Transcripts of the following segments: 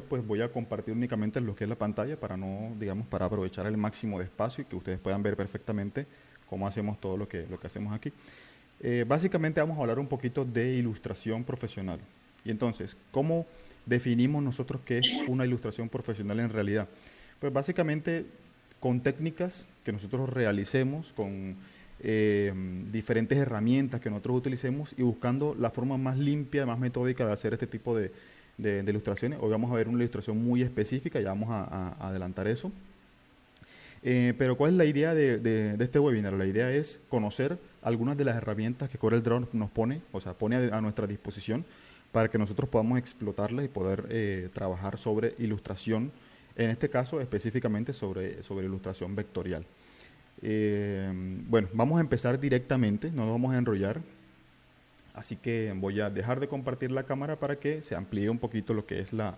pues voy a compartir únicamente lo que es la pantalla para no, digamos, para aprovechar el máximo de espacio y que ustedes puedan ver perfectamente cómo hacemos todo lo que hacemos aquí. Básicamente vamos a hablar un poquito de ilustración profesional. Y entonces, ¿cómo definimos nosotros qué es una ilustración profesional en realidad? Pues básicamente con técnicas que nosotros realicemos, con diferentes herramientas que nosotros utilicemos y buscando la forma más limpia, más metódica de hacer este tipo de ilustraciones. Hoy vamos a ver una ilustración muy específica, ya vamos a adelantar eso. Pero ¿cuál es la idea de este webinar? La idea es conocer algunas de las herramientas que CorelDRAW nos pone, o sea, pone a nuestra disposición para que nosotros podamos explotarlas y poder trabajar sobre ilustración, en este caso específicamente sobre ilustración vectorial. Bueno, vamos a empezar directamente, no nos vamos a enrollar, así que voy a dejar de compartir la cámara para que se amplíe un poquito lo que es la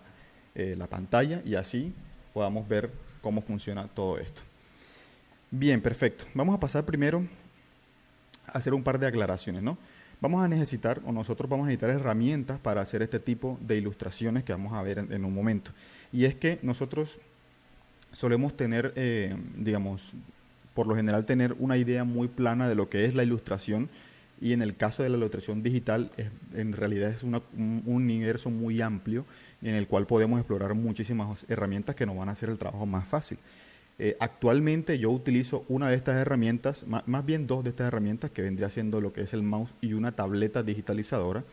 pantalla y así podamos ver cómo funciona todo esto. Bien, perfecto. Vamos a pasar primero a hacer un par de aclaraciones, ¿no? Vamos a necesitar, o nosotros vamos a necesitar herramientas para hacer este tipo de ilustraciones que vamos a ver en un momento. Y es que nosotros solemos tener, digamos, por lo general tener una idea muy plana de lo que es la ilustración y en el caso de la ilustración digital en realidad es un universo muy amplio en el cual podemos explorar muchísimas herramientas que nos van a hacer el trabajo más fácil. Actualmente yo utilizo una de estas herramientas, más bien dos de estas herramientas, que vendría siendo lo que es el mouse y una tableta digitalizadora,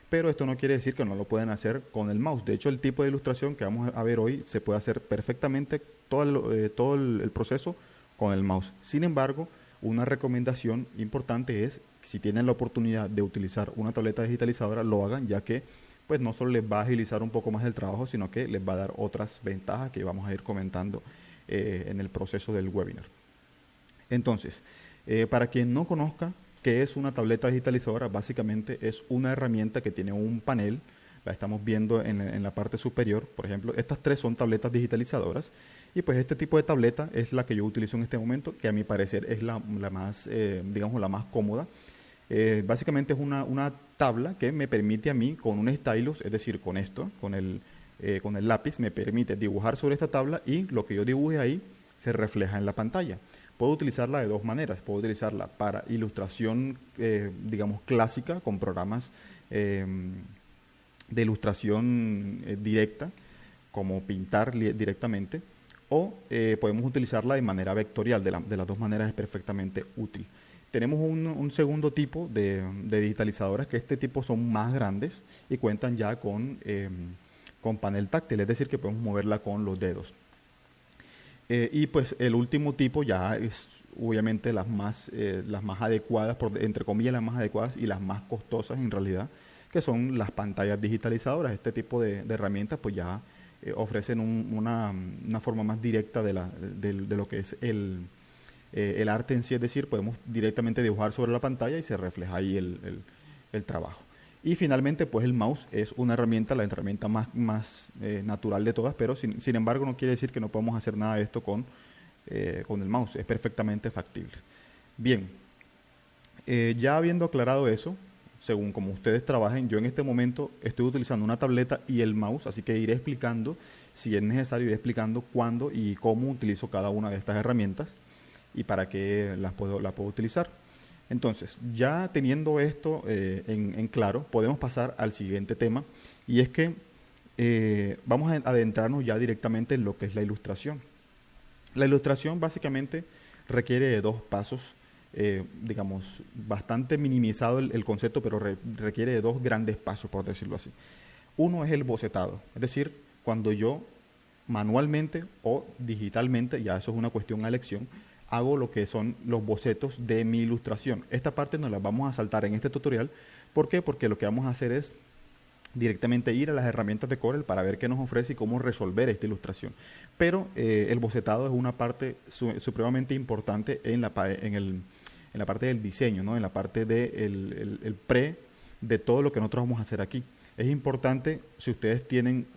pero esto no quiere decir que no lo puedan hacer con el mouse. De hecho, el tipo de ilustración que vamos a ver hoy se puede hacer perfectamente todo el proceso con el mouse. Sin embargo, una recomendación importante es, si tienen la oportunidad de utilizar una tableta digitalizadora, lo hagan, ya que pues no solo les va a agilizar un poco más el trabajo, sino que les va a dar otras ventajas que vamos a ir comentando en el proceso del webinar. Entonces, para quien no conozca qué es una tableta digitalizadora, básicamente es una herramienta que tiene un panel, la estamos viendo en la parte superior, por ejemplo, estas tres son tabletas digitalizadoras, y pues este tipo de tableta es la que yo utilizo en este momento, que a mi parecer es la más, digamos, la más cómoda. Básicamente es una tabla que me permite a mí, con un stylus, es decir, con esto, con el lápiz, me permite dibujar sobre esta tabla y lo que yo dibuje ahí se refleja en la pantalla. Puedo utilizarla de dos maneras. Puedo utilizarla para ilustración, digamos, clásica, con programas de ilustración directa, como pintar directamente, o podemos utilizarla de manera vectorial. De las dos maneras es perfectamente útil. Tenemos un segundo tipo de digitalizadoras, que este tipo son más grandes y cuentan ya con panel táctil, es decir, que podemos moverla con los dedos. Y pues el último tipo ya es obviamente las más adecuadas, entre comillas las más adecuadas y las más costosas en realidad, que son las pantallas digitalizadoras. Este tipo de herramientas pues ya ofrecen una forma más directa de lo que es el arte en sí, es decir, podemos directamente dibujar sobre la pantalla y se refleja ahí el trabajo. Y finalmente, pues el mouse es una herramienta, la herramienta más natural de todas, pero sin embargo no quiere decir que no podemos hacer nada de esto con el mouse, es perfectamente factible. Bien, ya habiendo aclarado eso, según como ustedes trabajen, yo en este momento estoy utilizando una tableta y el mouse, así que iré explicando, si es necesario, iré explicando cuándo y cómo utilizo cada una de estas herramientas y para qué la puedo utilizar. Entonces, ya teniendo esto en claro, podemos pasar al siguiente tema, y es que vamos a adentrarnos ya directamente en lo que es la ilustración. La ilustración básicamente requiere de dos pasos, digamos, bastante minimizado el concepto, pero requiere de dos grandes pasos, por decirlo así. Uno es el bocetado, es decir, cuando yo manualmente o digitalmente, ya eso es una cuestión a elección, hago lo que son los bocetos de mi ilustración. Esta parte nos la vamos a saltar en este tutorial. ¿Por qué? Porque lo que vamos a hacer es directamente ir a las herramientas de Corel para ver qué nos ofrece y cómo resolver esta ilustración. Pero el bocetado es una parte supremamente importante en la parte del diseño, ¿no? En la parte del pre de todo lo que nosotros vamos a hacer aquí. Es importante, si ustedes tienen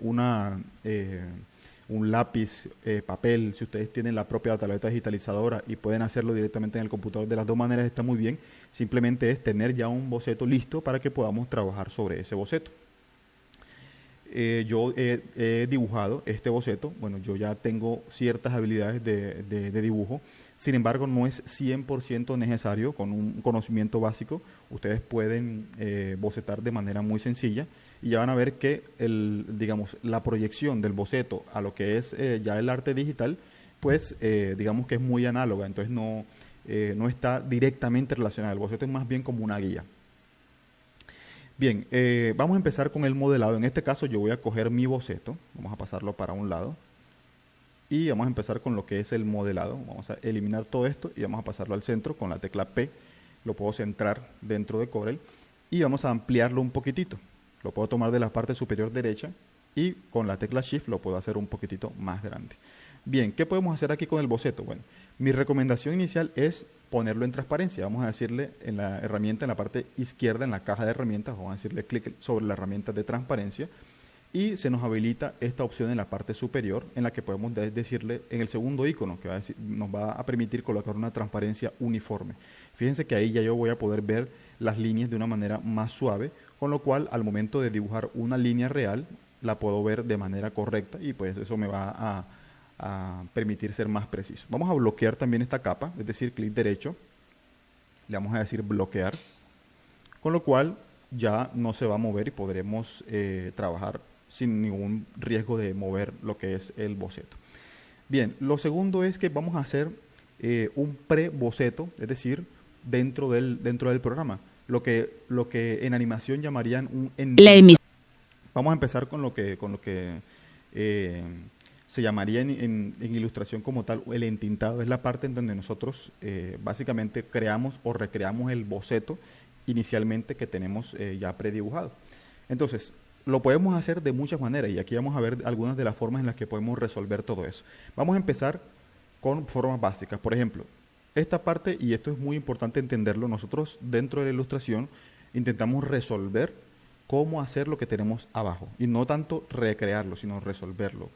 un lápiz, papel, si ustedes tienen la propia tableta digitalizadora y pueden hacerlo directamente en el computador, de las dos maneras está muy bien. Simplemente es tener ya un boceto listo para que podamos trabajar sobre ese boceto. yo he dibujado este boceto. Bueno, yo ya tengo ciertas habilidades de dibujo. Sin embargo, no es 100% necesario. Con un conocimiento básico, ustedes pueden bocetar de manera muy sencilla y ya van a ver que digamos, la proyección del boceto a lo que es ya el arte digital, pues digamos que es muy análoga. Entonces no está directamente relacionada. El boceto es más bien como una guía. Bien, vamos a empezar con el modelado. En este caso yo voy a coger mi boceto, vamos a pasarlo para un lado y vamos a empezar con lo que es el modelado. Vamos a eliminar todo esto y vamos a pasarlo al centro con la tecla P. Lo puedo centrar dentro de Corel y vamos a ampliarlo un poquitito. Lo puedo tomar de la parte superior derecha y con la tecla Shift lo puedo hacer un poquitito más grande. Bien, ¿qué podemos hacer aquí con el boceto? Bueno, mi recomendación inicial es ponerlo en transparencia. Vamos a decirle en la herramienta, en la parte izquierda, en la caja de herramientas, vamos a decirle clic sobre la herramienta de transparencia y se nos habilita esta opción en la parte superior en la que podemos decirle en el segundo icono que nos va a permitir colocar una transparencia uniforme. Fíjense que ahí ya yo voy a poder ver las líneas de una manera más suave, con lo cual al momento de dibujar una línea real la puedo ver de manera correcta y pues eso me va a permitir ser más preciso. Vamos a bloquear también esta capa, es decir, clic derecho, le vamos a decir bloquear, con lo cual ya no se va a mover y podremos trabajar sin ningún riesgo de mover lo que es el boceto. Bien, lo segundo es que vamos a hacer un pre-boceto, es decir, dentro del programa, lo que en animación llamarían un entintado. Vamos a empezar con lo que se llamaría en ilustración como tal el entintado. Es la parte en donde nosotros básicamente creamos o recreamos el boceto inicialmente que tenemos ya predibujado. Entonces, lo podemos hacer de muchas maneras y aquí vamos a ver algunas de las formas en las que podemos resolver todo eso. Vamos a empezar con formas básicas. Por ejemplo, esta parte, y esto es muy importante entenderlo, nosotros dentro de la ilustración intentamos resolver cómo hacer lo que tenemos abajo y no tanto recrearlo, sino resolverlo.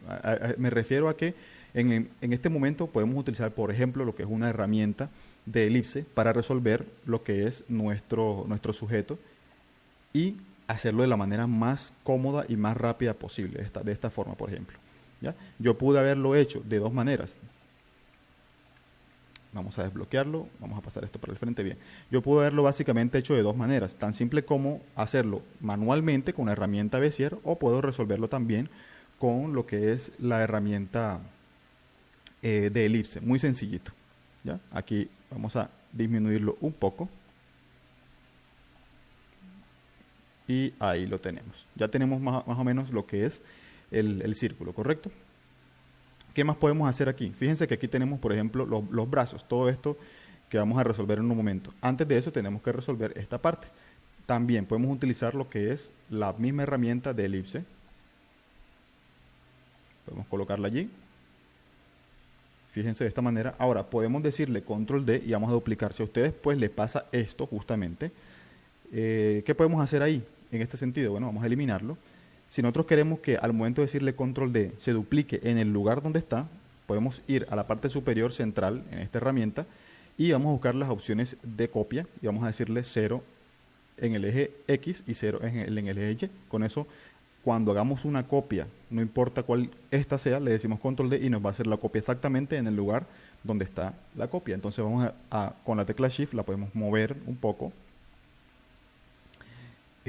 Me refiero a que en este momento podemos utilizar, por ejemplo, lo que es una herramienta de elipse para resolver lo que es nuestro sujeto y hacerlo de la manera más cómoda y más rápida posible, de esta forma, por ejemplo. ¿Ya? Yo pude haberlo hecho de dos maneras. Vamos a desbloquearlo, vamos a pasar esto para el frente. Bien, yo puedo haberlo básicamente hecho de dos maneras, tan simple como hacerlo manualmente con la herramienta Bezier o puedo resolverlo también con lo que es la herramienta de elipse, muy sencillito. ¿Ya? Aquí vamos a disminuirlo un poco y ahí lo tenemos. Ya tenemos más o menos lo que es el círculo, ¿correcto? ¿Qué más podemos hacer aquí? Fíjense que aquí tenemos, por ejemplo, los brazos, todo esto que vamos a resolver en un momento. Antes de eso tenemos que resolver esta parte. También podemos utilizar lo que es la misma herramienta de elipse. Podemos colocarla allí. Fíjense de esta manera. Ahora podemos decirle control D y vamos a duplicar. Si a ustedes pues les pasa esto justamente, ¿qué podemos hacer ahí? En este sentido, bueno, vamos a eliminarlo. Si nosotros queremos que al momento de decirle control D se duplique en el lugar donde está, podemos ir a la parte superior central en esta herramienta y vamos a buscar las opciones de copia y vamos a decirle 0 en el eje X y 0 en el eje Y. Con eso, cuando hagamos una copia, no importa cuál esta sea, le decimos control D y nos va a hacer la copia exactamente en el lugar donde está la copia. Entonces vamos con la tecla Shift la podemos mover un poco.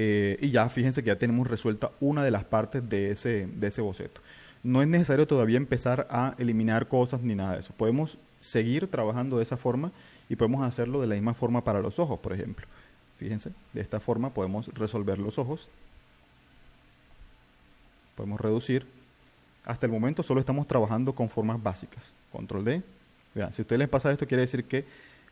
Y ya fíjense que ya tenemos resuelta una de las partes de ese boceto. No es necesario todavía empezar a eliminar cosas ni nada de eso. Podemos seguir trabajando de esa forma y podemos hacerlo de la misma forma para los ojos, por ejemplo. Fíjense, de esta forma podemos resolver los ojos. Podemos reducir. Hasta el momento solo estamos trabajando con formas básicas. Control D. Vean, si a ustedes les pasa esto, quiere decir que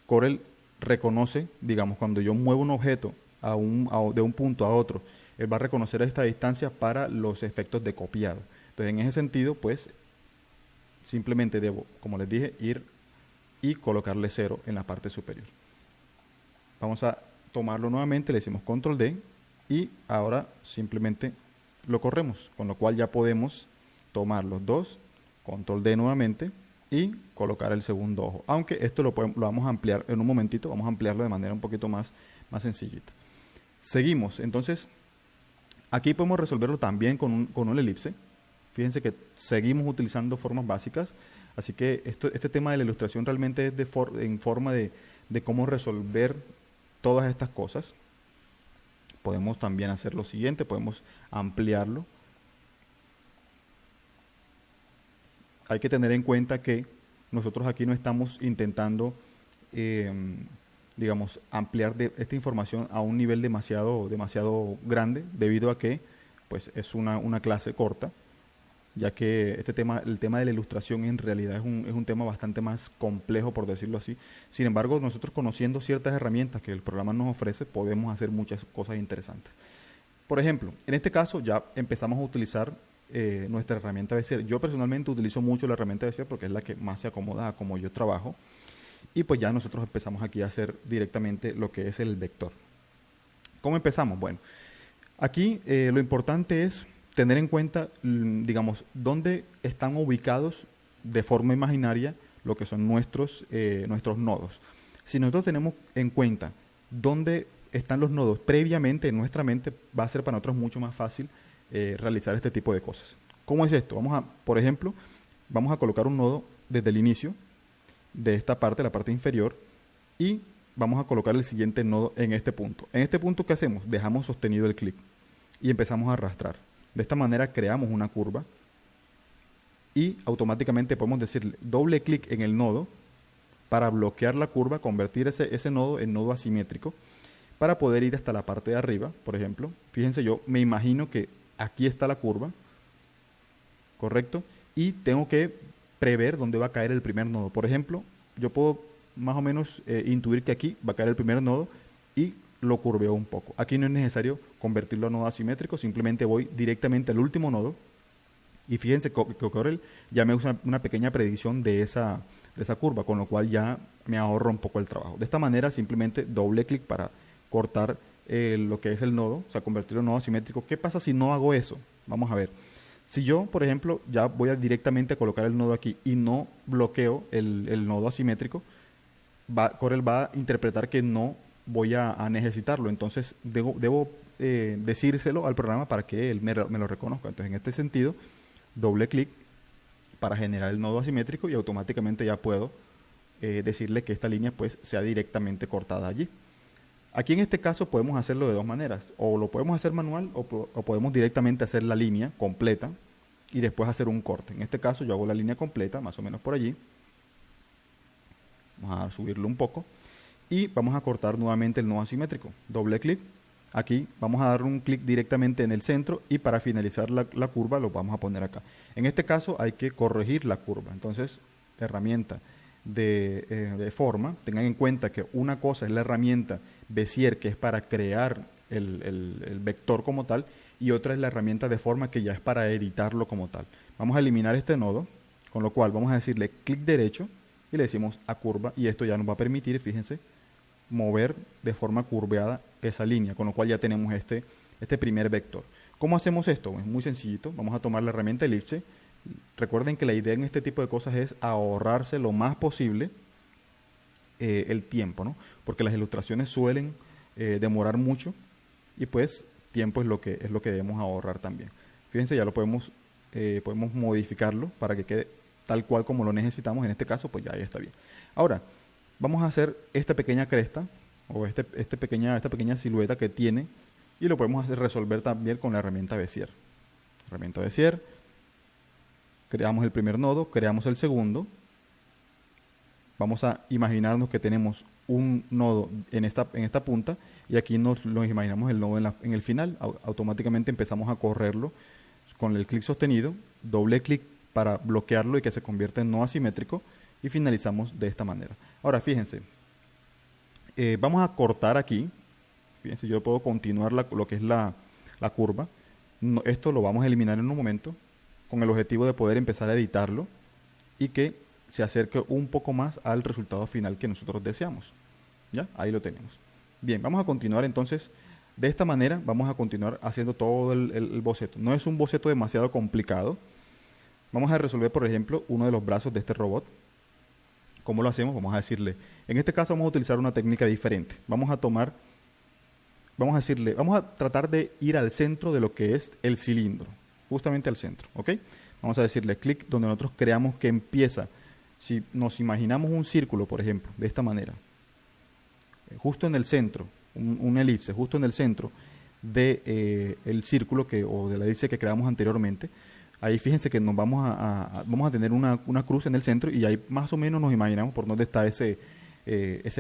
Corel reconoce, digamos, cuando yo muevo un objeto de un punto a otro, él va a reconocer esta distancia para los efectos de copiado. Entonces, en ese sentido, pues, simplemente debo, como les dije, ir y colocarle 0 en la parte superior. Vamos a tomarlo nuevamente, le decimos control D y ahora simplemente lo corremos, con lo cual ya podemos tomar los dos, control D nuevamente y colocar el segundo ojo. Aunque esto lo vamos a ampliar en un momentito, vamos a ampliarlo de manera un poquito más sencillita. Seguimos, entonces Aquí podemos resolverlo también con una elipse. Fíjense que seguimos utilizando formas básicas, así que este tema de la ilustración realmente es en forma de cómo resolver todas estas cosas. Podemos también hacer lo siguiente, podemos ampliarlo. Hay que tener en cuenta que nosotros aquí no estamos intentando, digamos, ampliar esta información a un nivel demasiado grande, debido a que pues, es una clase corta, ya que el tema de la ilustración en realidad es un tema bastante más complejo, por decirlo así. Sin embargo, nosotros conociendo ciertas herramientas que el programa nos ofrece, podemos hacer muchas cosas interesantes. Por ejemplo, en este caso ya empezamos a utilizar nuestra herramienta Bezier. Yo personalmente utilizo mucho la herramienta Bezier porque es la que más se acomoda a como yo trabajo. Y pues ya nosotros empezamos aquí a hacer directamente lo que es el vector. ¿Cómo empezamos? Bueno, aquí lo importante es tener en cuenta, digamos, dónde están ubicados de forma imaginaria lo que son nuestros nodos. Si nosotros tenemos en cuenta dónde están los nodos previamente en nuestra mente, va a ser para nosotros mucho más fácil realizar este tipo de cosas. ¿Cómo es esto? Por ejemplo, vamos a colocar un nodo desde el inicio de esta parte, la parte inferior, y vamos a colocar el siguiente nodo en este punto. En este punto, ¿qué hacemos? Dejamos sostenido el clic y empezamos a arrastrar. De esta manera creamos una curva y automáticamente podemos decirle doble clic en el nodo para bloquear la curva, convertir ese nodo en nodo asimétrico para poder ir hasta la parte de arriba, por ejemplo. Fíjense, yo me imagino que aquí está la curva, ¿correcto? Y tengo que prever dónde va a caer el primer nodo. Por ejemplo, yo puedo más o menos intuir que aquí va a caer el primer nodo y lo curveo un poco. Aquí no es necesario convertirlo a nodo asimétrico, simplemente voy directamente al último nodo y fíjense que Corel ya me usa una pequeña predicción de esa curva, con lo cual ya me ahorro un poco el trabajo. De esta manera simplemente doble clic para cortar lo que es el nodo, o sea, convertirlo en nodo asimétrico. ¿Qué pasa si no hago eso? Vamos a ver. Si yo, por ejemplo, ya voy directamente a colocar el nodo aquí y no bloqueo el nodo asimétrico, Corel va a interpretar que no voy a necesitarlo. Entonces, debo decírselo al programa para que él me lo reconozca. Entonces, en este sentido, doble clic para generar el nodo asimétrico y automáticamente ya puedo decirle que esta línea pues sea directamente cortada allí. Aquí en este caso podemos hacerlo de dos maneras, o lo podemos hacer manual o podemos directamente hacer la línea completa y después hacer un corte. En este caso yo hago la línea completa, más o menos por allí. Vamos a subirlo un poco y vamos a cortar nuevamente el nodo asimétrico. Doble clic, aquí vamos a dar un clic directamente en el centro y para finalizar la curva lo vamos a poner acá. En este caso hay que corregir la curva, entonces herramienta de forma, tengan en cuenta que una cosa es la herramienta Bezier, que es para crear el vector como tal, y otra es la herramienta de forma, que ya es para editarlo como tal. Vamos a eliminar este nodo, con lo cual vamos a decirle clic derecho y le decimos a curva, y esto ya nos va a permitir, fíjense, mover de forma curveada esa línea, con lo cual ya tenemos este primer vector. ¿Cómo hacemos esto? Es muy sencillito, vamos a tomar la herramienta elipse. Recuerden que la idea en este tipo de cosas es ahorrarse lo más posible el tiempo, ¿no? Porque las ilustraciones suelen demorar mucho y pues tiempo es lo que debemos ahorrar también. Fíjense, ya lo podemos modificarlo para que quede tal cual como lo necesitamos. En este caso pues ya ahí está bien. Ahora vamos a hacer esta pequeña cresta o esta pequeña silueta que tiene, y lo podemos resolver también con la herramienta Bezier. Herramienta Bezier, creamos el primer nodo, creamos el segundo. Vamos a imaginarnos que tenemos un nodo en esta punta y aquí nos imaginamos el nodo en el final. Automáticamente empezamos a correrlo con el clic sostenido, doble clic para bloquearlo y que se convierta en nodo asimétrico, y finalizamos de esta manera. Ahora fíjense, vamos a cortar aquí. Fíjense, yo puedo continuar lo que es la curva. Esto lo vamos a eliminar en un momento, con el objetivo de poder empezar a editarlo y que se acerque un poco más al resultado final que nosotros deseamos. ¿Ya? Ahí lo tenemos. Bien, vamos a continuar entonces. De esta manera vamos a continuar haciendo todo el boceto. No es un boceto demasiado complicado. Vamos a resolver, por ejemplo, uno de los brazos de este robot. ¿Cómo lo hacemos? Vamos a decirle, en este caso vamos a utilizar una técnica diferente. Vamos a tomar vamos a tratar de ir al centro de lo que es el cilindro, justamente al centro, ¿ok? Vamos a decirle clic donde nosotros creamos que empieza. Si nos imaginamos un círculo, por ejemplo, de esta manera, justo en el centro, un elipse, justo en el centro de el círculo o de la elipse que creamos anteriormente, ahí fíjense que nos vamos a tener una cruz en el centro y ahí más o menos nos imaginamos por dónde está ese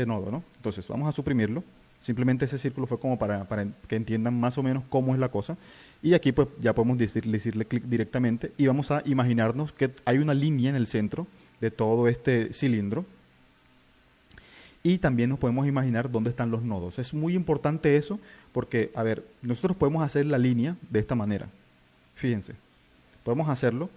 nodo, ¿no? Entonces vamos a suprimirlo. Simplemente ese círculo fue como para que entiendan más o menos cómo es la cosa. Y aquí pues ya podemos decirle clic directamente y vamos a imaginarnos que hay una línea en el centro de todo este cilindro. Y también nos podemos imaginar dónde están los nodos. Es muy importante eso porque, a ver, nosotros podemos hacer la línea de esta manera. Fíjense, podemos hacerlo.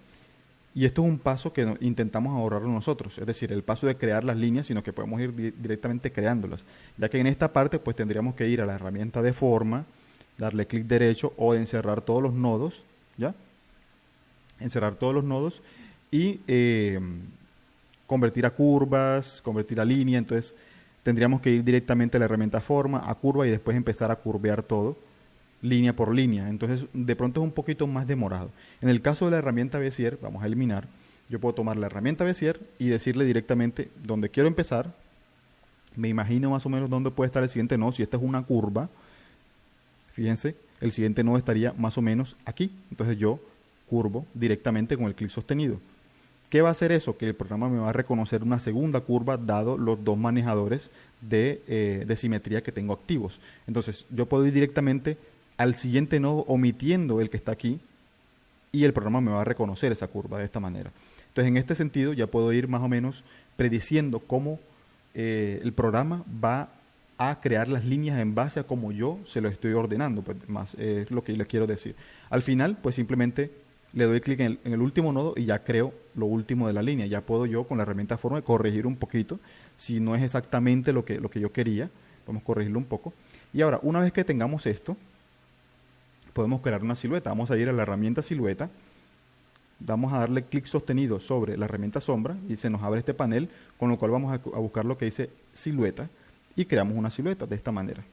Y esto es un paso que intentamos ahorrarlo nosotros, es decir, el paso de crear las líneas, sino que podemos ir directamente creándolas, ya que en esta parte pues tendríamos que ir a la herramienta de forma, darle clic derecho o encerrar todos los nodos, ¿ya? Encerrar todos los nodos y convertir a curvas, convertir a línea, entonces tendríamos que ir directamente a la herramienta forma, a curva y después empezar a curvear todo, línea por línea, entonces de pronto es un poquito más demorado. En el caso de la herramienta Bezier, vamos a eliminar, yo puedo tomar la herramienta Bezier y decirle directamente dónde quiero empezar, me imagino más o menos dónde puede estar el siguiente nodo, si esta es una curva, fíjense, el siguiente nodo estaría más o menos aquí, entonces yo curvo directamente con el clic sostenido. ¿Qué va a hacer eso? Que el programa me va a reconocer una segunda curva dado los dos manejadores de simetría que tengo activos. Entonces yo puedo ir directamente al siguiente nodo omitiendo el que está aquí y el programa me va a reconocer esa curva de esta manera. Entonces en este sentido ya puedo ir más o menos prediciendo cómo el programa va a crear las líneas en base a cómo yo se lo estoy ordenando, pues más es lo que le quiero decir. Al final pues simplemente le doy clic en el último nodo y ya creo lo último de la línea. Ya puedo yo con la herramienta forma corregir un poquito si no es exactamente lo que yo quería, vamos a corregirlo un poco. Y ahora una vez que tengamos esto, podemos crear una silueta. Vamos a ir a la herramienta silueta, vamos a darle clic sostenido sobre la herramienta sombra y se nos abre este panel, con lo cual vamos a buscar lo que dice silueta y creamos una silueta de esta manera.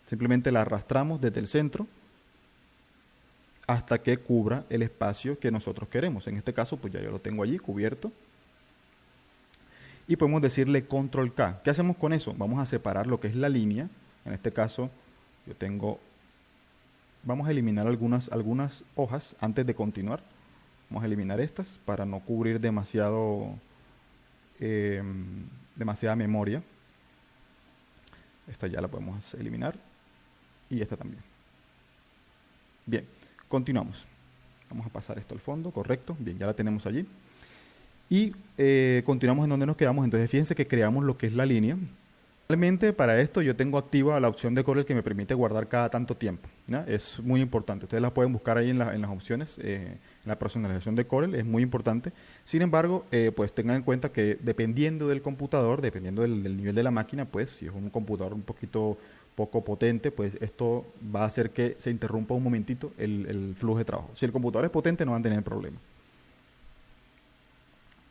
Simplemente la arrastramos desde el centro hasta que cubra el espacio que nosotros queremos. En este caso pues ya yo lo tengo allí cubierto y podemos decirle control K. ¿Qué hacemos con eso? Vamos a separar lo que es la línea. En este caso yo tengo... Vamos a eliminar algunas hojas antes de continuar. Vamos a eliminar estas para no cubrir demasiada memoria. Esta ya la podemos eliminar. Y esta también. Bien, continuamos. Vamos a pasar esto al fondo, correcto. Bien, ya la tenemos allí. Y continuamos en donde nos quedamos. Entonces fíjense que creamos lo que es la línea. Realmente para esto yo tengo activa la opción de Corel que me permite guardar cada tanto tiempo, ¿ya? Es muy importante, ustedes la pueden buscar ahí en las opciones, en la personalización de Corel, es muy importante. Sin embargo, pues tengan en cuenta que dependiendo del computador, dependiendo del nivel de la máquina, pues si es un computador un poco potente, pues esto va a hacer que se interrumpa un momentito el flujo de trabajo. Si el computador es potente no van a tener problema.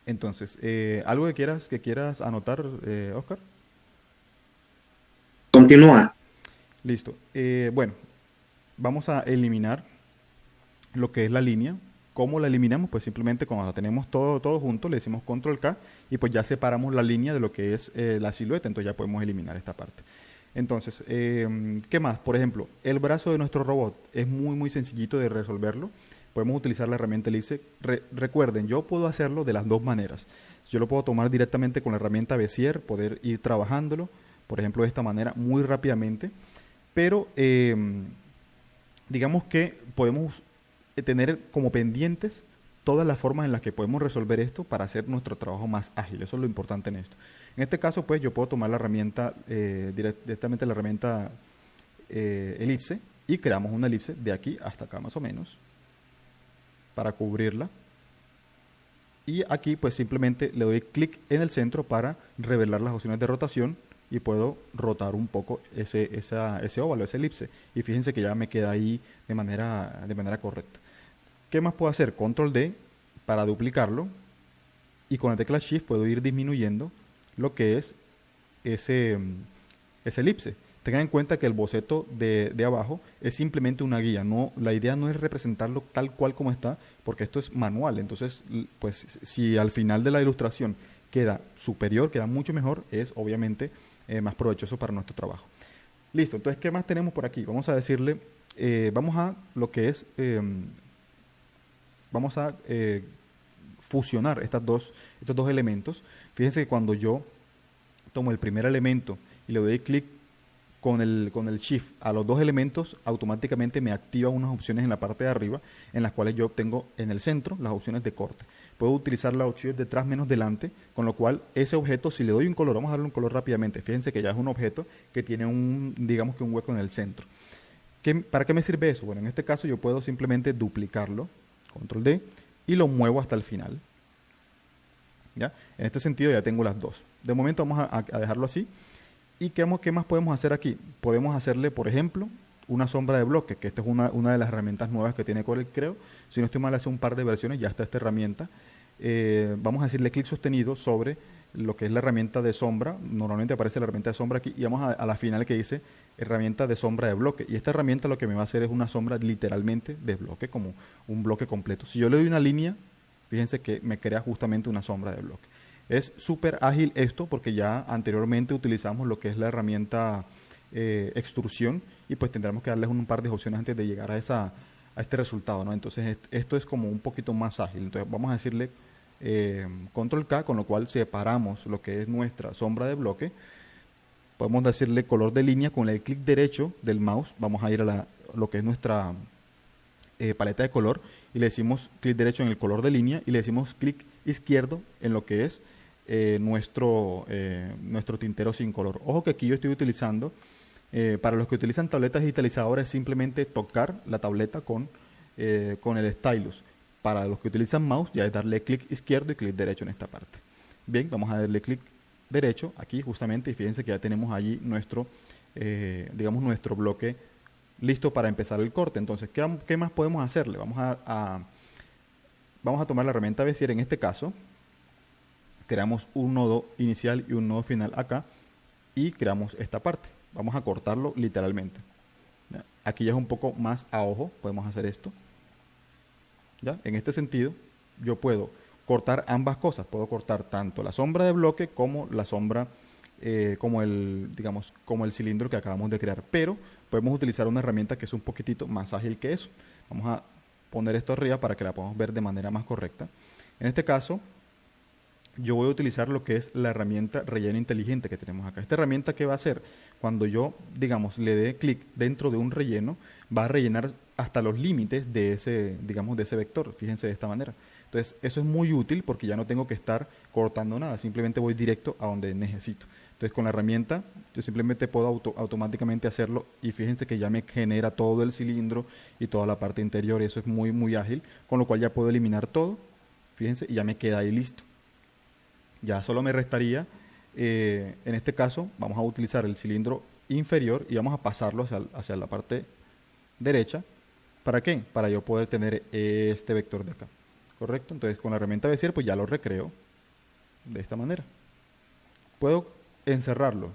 Entonces, ¿algo que quieras anotar, Oscar? Continúa. Listo. Bueno, vamos a eliminar lo que es la línea. ¿Cómo la eliminamos? Pues simplemente cuando la tenemos todo junto, le decimos control K y pues ya separamos la línea de lo que es la silueta, entonces ya podemos eliminar esta parte. Entonces, ¿qué más? Por ejemplo, el brazo de nuestro robot es muy sencillito de resolverlo. Podemos utilizar la herramienta elipse. Recuerden, yo puedo hacerlo de las dos maneras. Yo lo puedo tomar directamente con la herramienta Bezier, poder ir trabajándolo, por ejemplo, de esta manera, muy rápidamente. Pero digamos que podemos tener como pendientes todas las formas en las que podemos resolver esto para hacer nuestro trabajo más ágil. Eso es lo importante en esto. En este caso, pues, yo puedo tomar la herramienta, directamente la herramienta elipse, y creamos una elipse de aquí hasta acá más o menos, para cubrirla. Y aquí, pues, simplemente le doy clic en el centro para revelar las opciones de rotación y puedo rotar un poco ese óvalo, ese elipse. Y fíjense que ya me queda ahí de manera correcta. ¿Qué más puedo hacer? Control D para duplicarlo. Y con la tecla Shift puedo ir disminuyendo lo que es ese elipse. Tengan en cuenta que el boceto de abajo es simplemente una guía. No, la idea no es representarlo tal cual como está, porque esto es manual. Entonces, pues si al final de la ilustración queda superior, queda mucho mejor, es obviamente más provechoso para nuestro trabajo. Listo, entonces, ¿qué más tenemos por aquí? Vamos a decirle, vamos a lo que es, vamos a fusionar estos dos elementos. Fíjense que cuando yo tomo el primer elemento y le doy clic con el Shift a los dos elementos, automáticamente me activa unas opciones en la parte de arriba, en las cuales yo obtengo en el centro las opciones de corte. Puedo utilizar las opciones detrás menos delante, con lo cual ese objeto, si le doy un color, vamos a darle un color rápidamente, fíjense que ya es un objeto que tiene digamos que un hueco en el centro. ¿Para qué me sirve eso? Bueno, en este caso yo puedo simplemente duplicarlo, control D, y lo muevo hasta el final. ¿Ya? En este sentido ya tengo las dos. De momento vamos a dejarlo así. ¿Y qué más podemos hacer aquí? Podemos hacerle, por ejemplo, una sombra de bloque, que esta es una de las herramientas nuevas que tiene Corel, creo. Si no estoy mal, hace un par de versiones ya está esta herramienta. Vamos a decirle clic sostenido sobre lo que es la herramienta de sombra. Normalmente aparece la herramienta de sombra aquí y vamos a la final que dice herramienta de sombra de bloque. Y esta herramienta lo que me va a hacer es una sombra literalmente de bloque, como un bloque completo. Si yo le doy una línea, fíjense que me crea justamente una sombra de bloque. Es súper ágil esto porque ya anteriormente utilizamos lo que es la herramienta extrusión y pues tendremos que darles un par de opciones antes de llegar a este resultado, ¿no? Entonces esto es como un poquito más ágil. Entonces vamos a decirle control K, con lo cual separamos lo que es nuestra sombra de bloque. Podemos decirle color de línea con el clic derecho del mouse. Vamos a ir a lo que es nuestra paleta de color y le decimos clic derecho en el color de línea y le decimos clic izquierdo en lo que es nuestro tintero sin color. Ojo que aquí yo estoy utilizando, para los que utilizan tabletas digitalizadoras, es simplemente tocar la tableta con el stylus. Para los que utilizan mouse ya es darle clic izquierdo y clic derecho en esta parte. Bien, vamos a darle clic derecho aquí justamente y fíjense que ya tenemos allí digamos nuestro bloque listo para empezar el corte. Entonces, ¿qué más podemos hacerle? Vamos a tomar la herramienta Bezier. En este caso, creamos un nodo inicial y un nodo final acá y creamos esta parte. Vamos a cortarlo literalmente. ¿Ya? Aquí ya es un poco más a ojo, podemos hacer esto. ¿Ya? En este sentido, yo puedo cortar ambas cosas. Puedo cortar tanto la sombra de bloque como la sombra como el cilindro que acabamos de crear, pero podemos utilizar una herramienta que es un poquitito más ágil que eso. Vamos a poner esto arriba para que la podamos ver de manera más correcta. En este caso, yo voy a utilizar lo que es la herramienta relleno inteligente que tenemos acá. Esta herramienta, ¿qué va a hacer? Cuando yo, le dé clic dentro de un relleno, va a rellenar hasta los límites de ese vector. Fíjense de esta manera. Entonces, eso es muy útil porque ya no tengo que estar cortando nada, simplemente voy directo a donde necesito. Entonces, con la herramienta, yo simplemente puedo automáticamente hacerlo y fíjense que ya me genera todo el cilindro y toda la parte interior y eso es muy, muy ágil, con lo cual ya puedo eliminar todo, fíjense, y ya me queda ahí listo. Ya solo me restaría, en este caso, vamos a utilizar el cilindro inferior y vamos a pasarlo hacia la parte derecha. ¿Para qué? Para yo poder tener este vector de acá. ¿Correcto? Entonces con la herramienta Bezier pues ya lo recreo de esta manera. Puedo encerrarlo.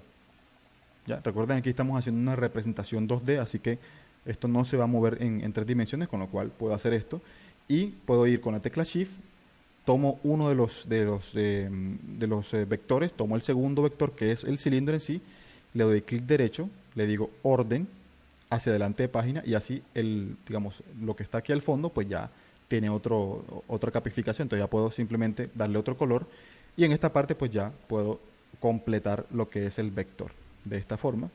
Ya, recuerden que aquí estamos haciendo una representación 2D, así que esto no se va a mover en 3 dimensiones, con lo cual puedo hacer esto. Y puedo ir con la tecla Shift, tomo uno de los vectores, tomo el segundo vector que es el cilindro en sí, le doy clic derecho, le digo orden, hacia adelante de página y así lo que está aquí al fondo pues ya tiene otra capificación. Entonces ya puedo simplemente darle otro color y en esta parte pues ya puedo completar lo que es el vector de esta forma.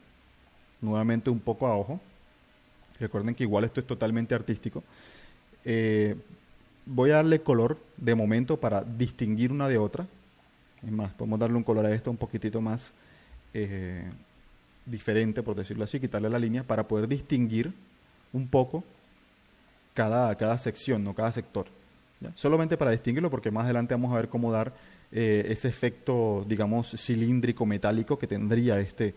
Nuevamente un poco a ojo. Recuerden que igual esto es totalmente artístico. Voy a darle color de momento para distinguir una de otra. Es más, podemos darle un color a esto un poquitito más diferente, por decirlo así, quitarle la línea para poder distinguir un poco cada sección, no cada sector. ¿Ya? Solamente para distinguirlo, porque más adelante vamos a ver cómo dar ese efecto, digamos, cilíndrico, metálico que tendría este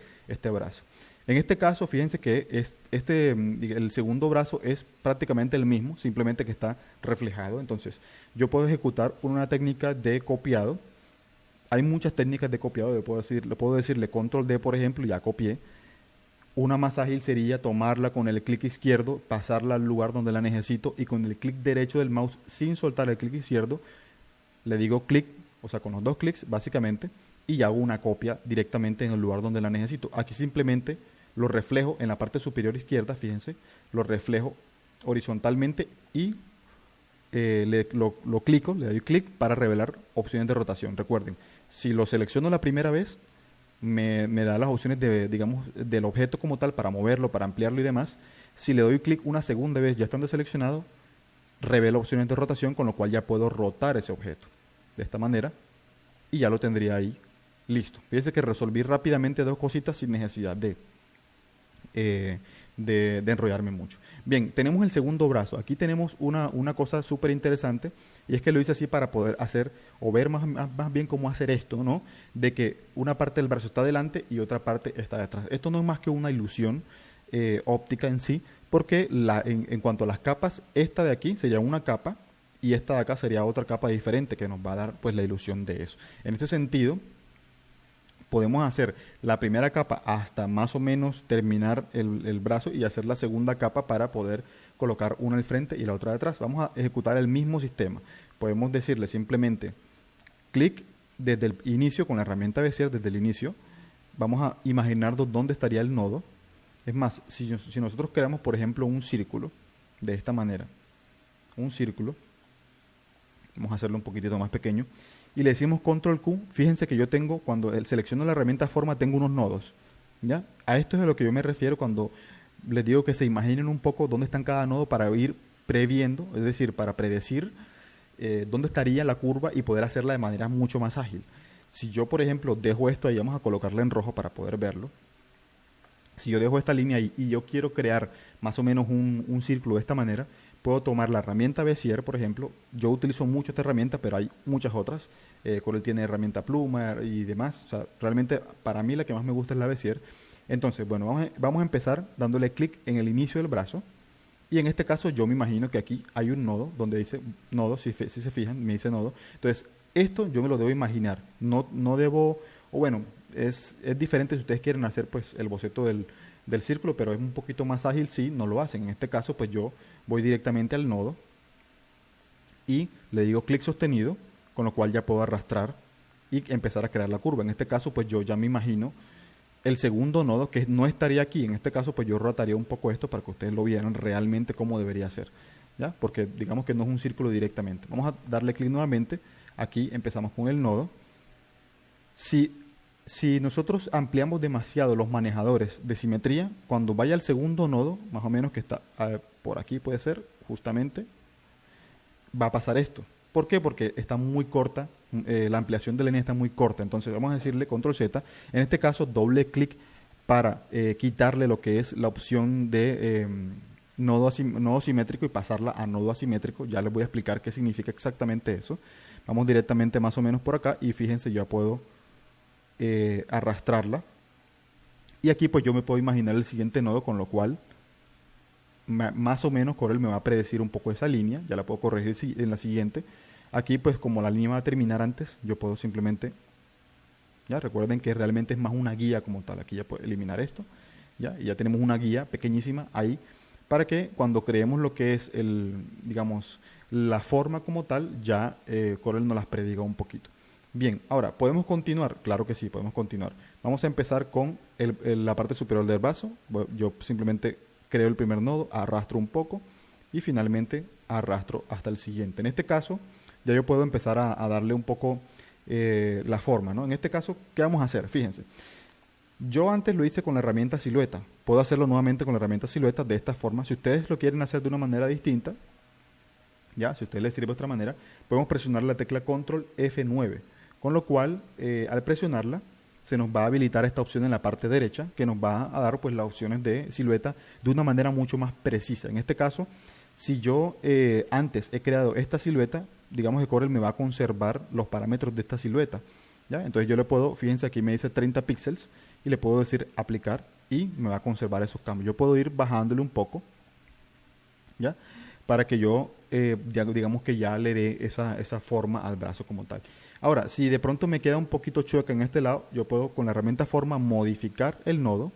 brazo. En este caso, fíjense que el segundo brazo es prácticamente el mismo, simplemente que está reflejado. Entonces, yo puedo ejecutar una técnica de copiado. Hay muchas técnicas de copiado, le puedo decirle control D, por ejemplo, ya copié. Una más ágil sería tomarla con el clic izquierdo, pasarla al lugar donde la necesito y con el clic derecho del mouse sin soltar el clic izquierdo, le digo clic, o sea, con los dos clics básicamente, y hago una copia directamente en el lugar donde la necesito. Aquí simplemente lo reflejo en la parte superior izquierda, fíjense, lo reflejo horizontalmente y lo clico, le doy clic para revelar opciones de rotación. Recuerden, si lo selecciono la primera vez, me da las opciones de, digamos, del objeto como tal para moverlo, para ampliarlo y demás. Si le doy clic una segunda vez ya estando seleccionado, revela opciones de rotación, con lo cual ya puedo rotar ese objeto de esta manera y ya lo tendría ahí listo. Fíjense que resolví rápidamente dos cositas sin necesidad eh, de enrollarme mucho. Bien, tenemos el segundo brazo. Aquí tenemos una cosa súper interesante, y es que lo hice así para poder hacer o ver más bien cómo hacer esto, ¿no? De que una parte del brazo está delante y otra parte está detrás. Esto no es más que una ilusión óptica en sí, porque en cuanto a las capas, esta de aquí sería una capa y esta de acá sería otra capa diferente que nos va a dar pues la ilusión de eso. En este sentido, podemos hacer la primera capa hasta más o menos terminar el brazo y hacer la segunda capa para poder colocar una al frente y la otra detrás. Vamos a ejecutar el mismo sistema. Podemos decirle simplemente clic desde el inicio con la herramienta Bezier, desde el inicio. Vamos a imaginarnos dónde estaría el nodo. Es más, si nosotros creamos, por ejemplo, un círculo de esta manera, un círculo, vamos a hacerlo un poquitito más pequeño, y le decimos control Q, fíjense que yo tengo, cuando selecciono la herramienta forma, tengo unos nodos, ¿ya? A esto es a lo que yo me refiero cuando les digo que se imaginen un poco dónde están cada nodo para ir previendo, es decir, para predecir dónde estaría la curva y poder hacerla de manera mucho más ágil. Si yo, por ejemplo, dejo esto ahí, vamos a colocarla en rojo para poder verlo. Si yo dejo esta línea ahí y yo quiero crear más o menos un círculo de esta manera, puedo tomar la herramienta Bezier, por ejemplo. Yo utilizo mucho esta herramienta, pero hay muchas otras. Corel tiene herramienta Pluma y demás. O sea, realmente para mí la que más me gusta es la Bezier. Entonces, bueno, vamos a empezar dándole clic en el inicio del brazo. Y en este caso yo me imagino que aquí hay un nodo donde dice nodo, si se fijan, me dice nodo. Entonces, esto yo me lo debo imaginar. No debo, o bueno, es diferente si ustedes quieren hacer pues el boceto del círculo, pero es un poquito más ágil si no lo hacen. En este caso, pues yo voy directamente al nodo y le digo clic sostenido, con lo cual ya puedo arrastrar y empezar a crear la curva. En este caso, pues yo ya me imagino el segundo nodo que no estaría aquí. En este caso, pues yo rotaría un poco esto para que ustedes lo vieran realmente cómo debería ser, ¿ya? Porque digamos que no es un círculo directamente. Vamos a darle clic nuevamente. Aquí empezamos con el nodo. Si nosotros ampliamos demasiado los manejadores de simetría, cuando vaya al segundo nodo, más o menos que está por aquí puede ser, justamente, va a pasar esto. ¿Por qué? Porque está muy corta, la ampliación de la línea está muy corta. Entonces vamos a decirle control Z. En este caso, doble clic para quitarle lo que es la opción de nodo simétrico y pasarla a nodo asimétrico. Ya les voy a explicar qué significa exactamente eso. Vamos directamente más o menos por acá y fíjense, ya puedo arrastrarla. Y aquí pues yo me puedo imaginar el siguiente nodo, con lo cual más o menos Corel me va a predecir un poco esa línea. Ya la puedo corregir en la siguiente. Aquí pues como la línea va a terminar antes, yo puedo simplemente, ya recuerden que realmente es más una guía como tal. Aquí ya puedo eliminar esto, ya, y ya tenemos una guía pequeñísima ahí para que cuando creemos lo que es digamos, la forma como tal, ya Corel nos las prediga un poquito. Bien, ahora, ¿podemos continuar? Claro que sí, podemos continuar. Vamos a empezar con la parte superior del brazo. Yo simplemente creo el primer nodo, arrastro un poco y finalmente arrastro hasta el siguiente. En este caso, ya yo puedo empezar a darle un poco la forma, ¿no? En este caso, ¿qué vamos a hacer? Fíjense, yo antes lo hice con la herramienta silueta. Puedo hacerlo nuevamente con la herramienta silueta de esta forma. Si ustedes lo quieren hacer de una manera distinta, ya, si a ustedes les sirve de otra manera, podemos presionar la tecla control F9. Con lo cual, al presionarla, se nos va a habilitar esta opción en la parte derecha, que nos va a dar pues las opciones de silueta de una manera mucho más precisa. En este caso, si yo antes he creado esta silueta, digamos que Corel me va a conservar los parámetros de esta silueta, ¿ya? Entonces yo le puedo, fíjense aquí me dice 30 píxeles, y le puedo decir aplicar, y me va a conservar esos cambios. Yo puedo ir bajándole un poco, ¿ya? Para que yo, digamos que ya le dé esa forma al brazo como tal. Ahora, si de pronto me queda un poquito chueca en este lado, yo puedo con la herramienta forma modificar el nodo,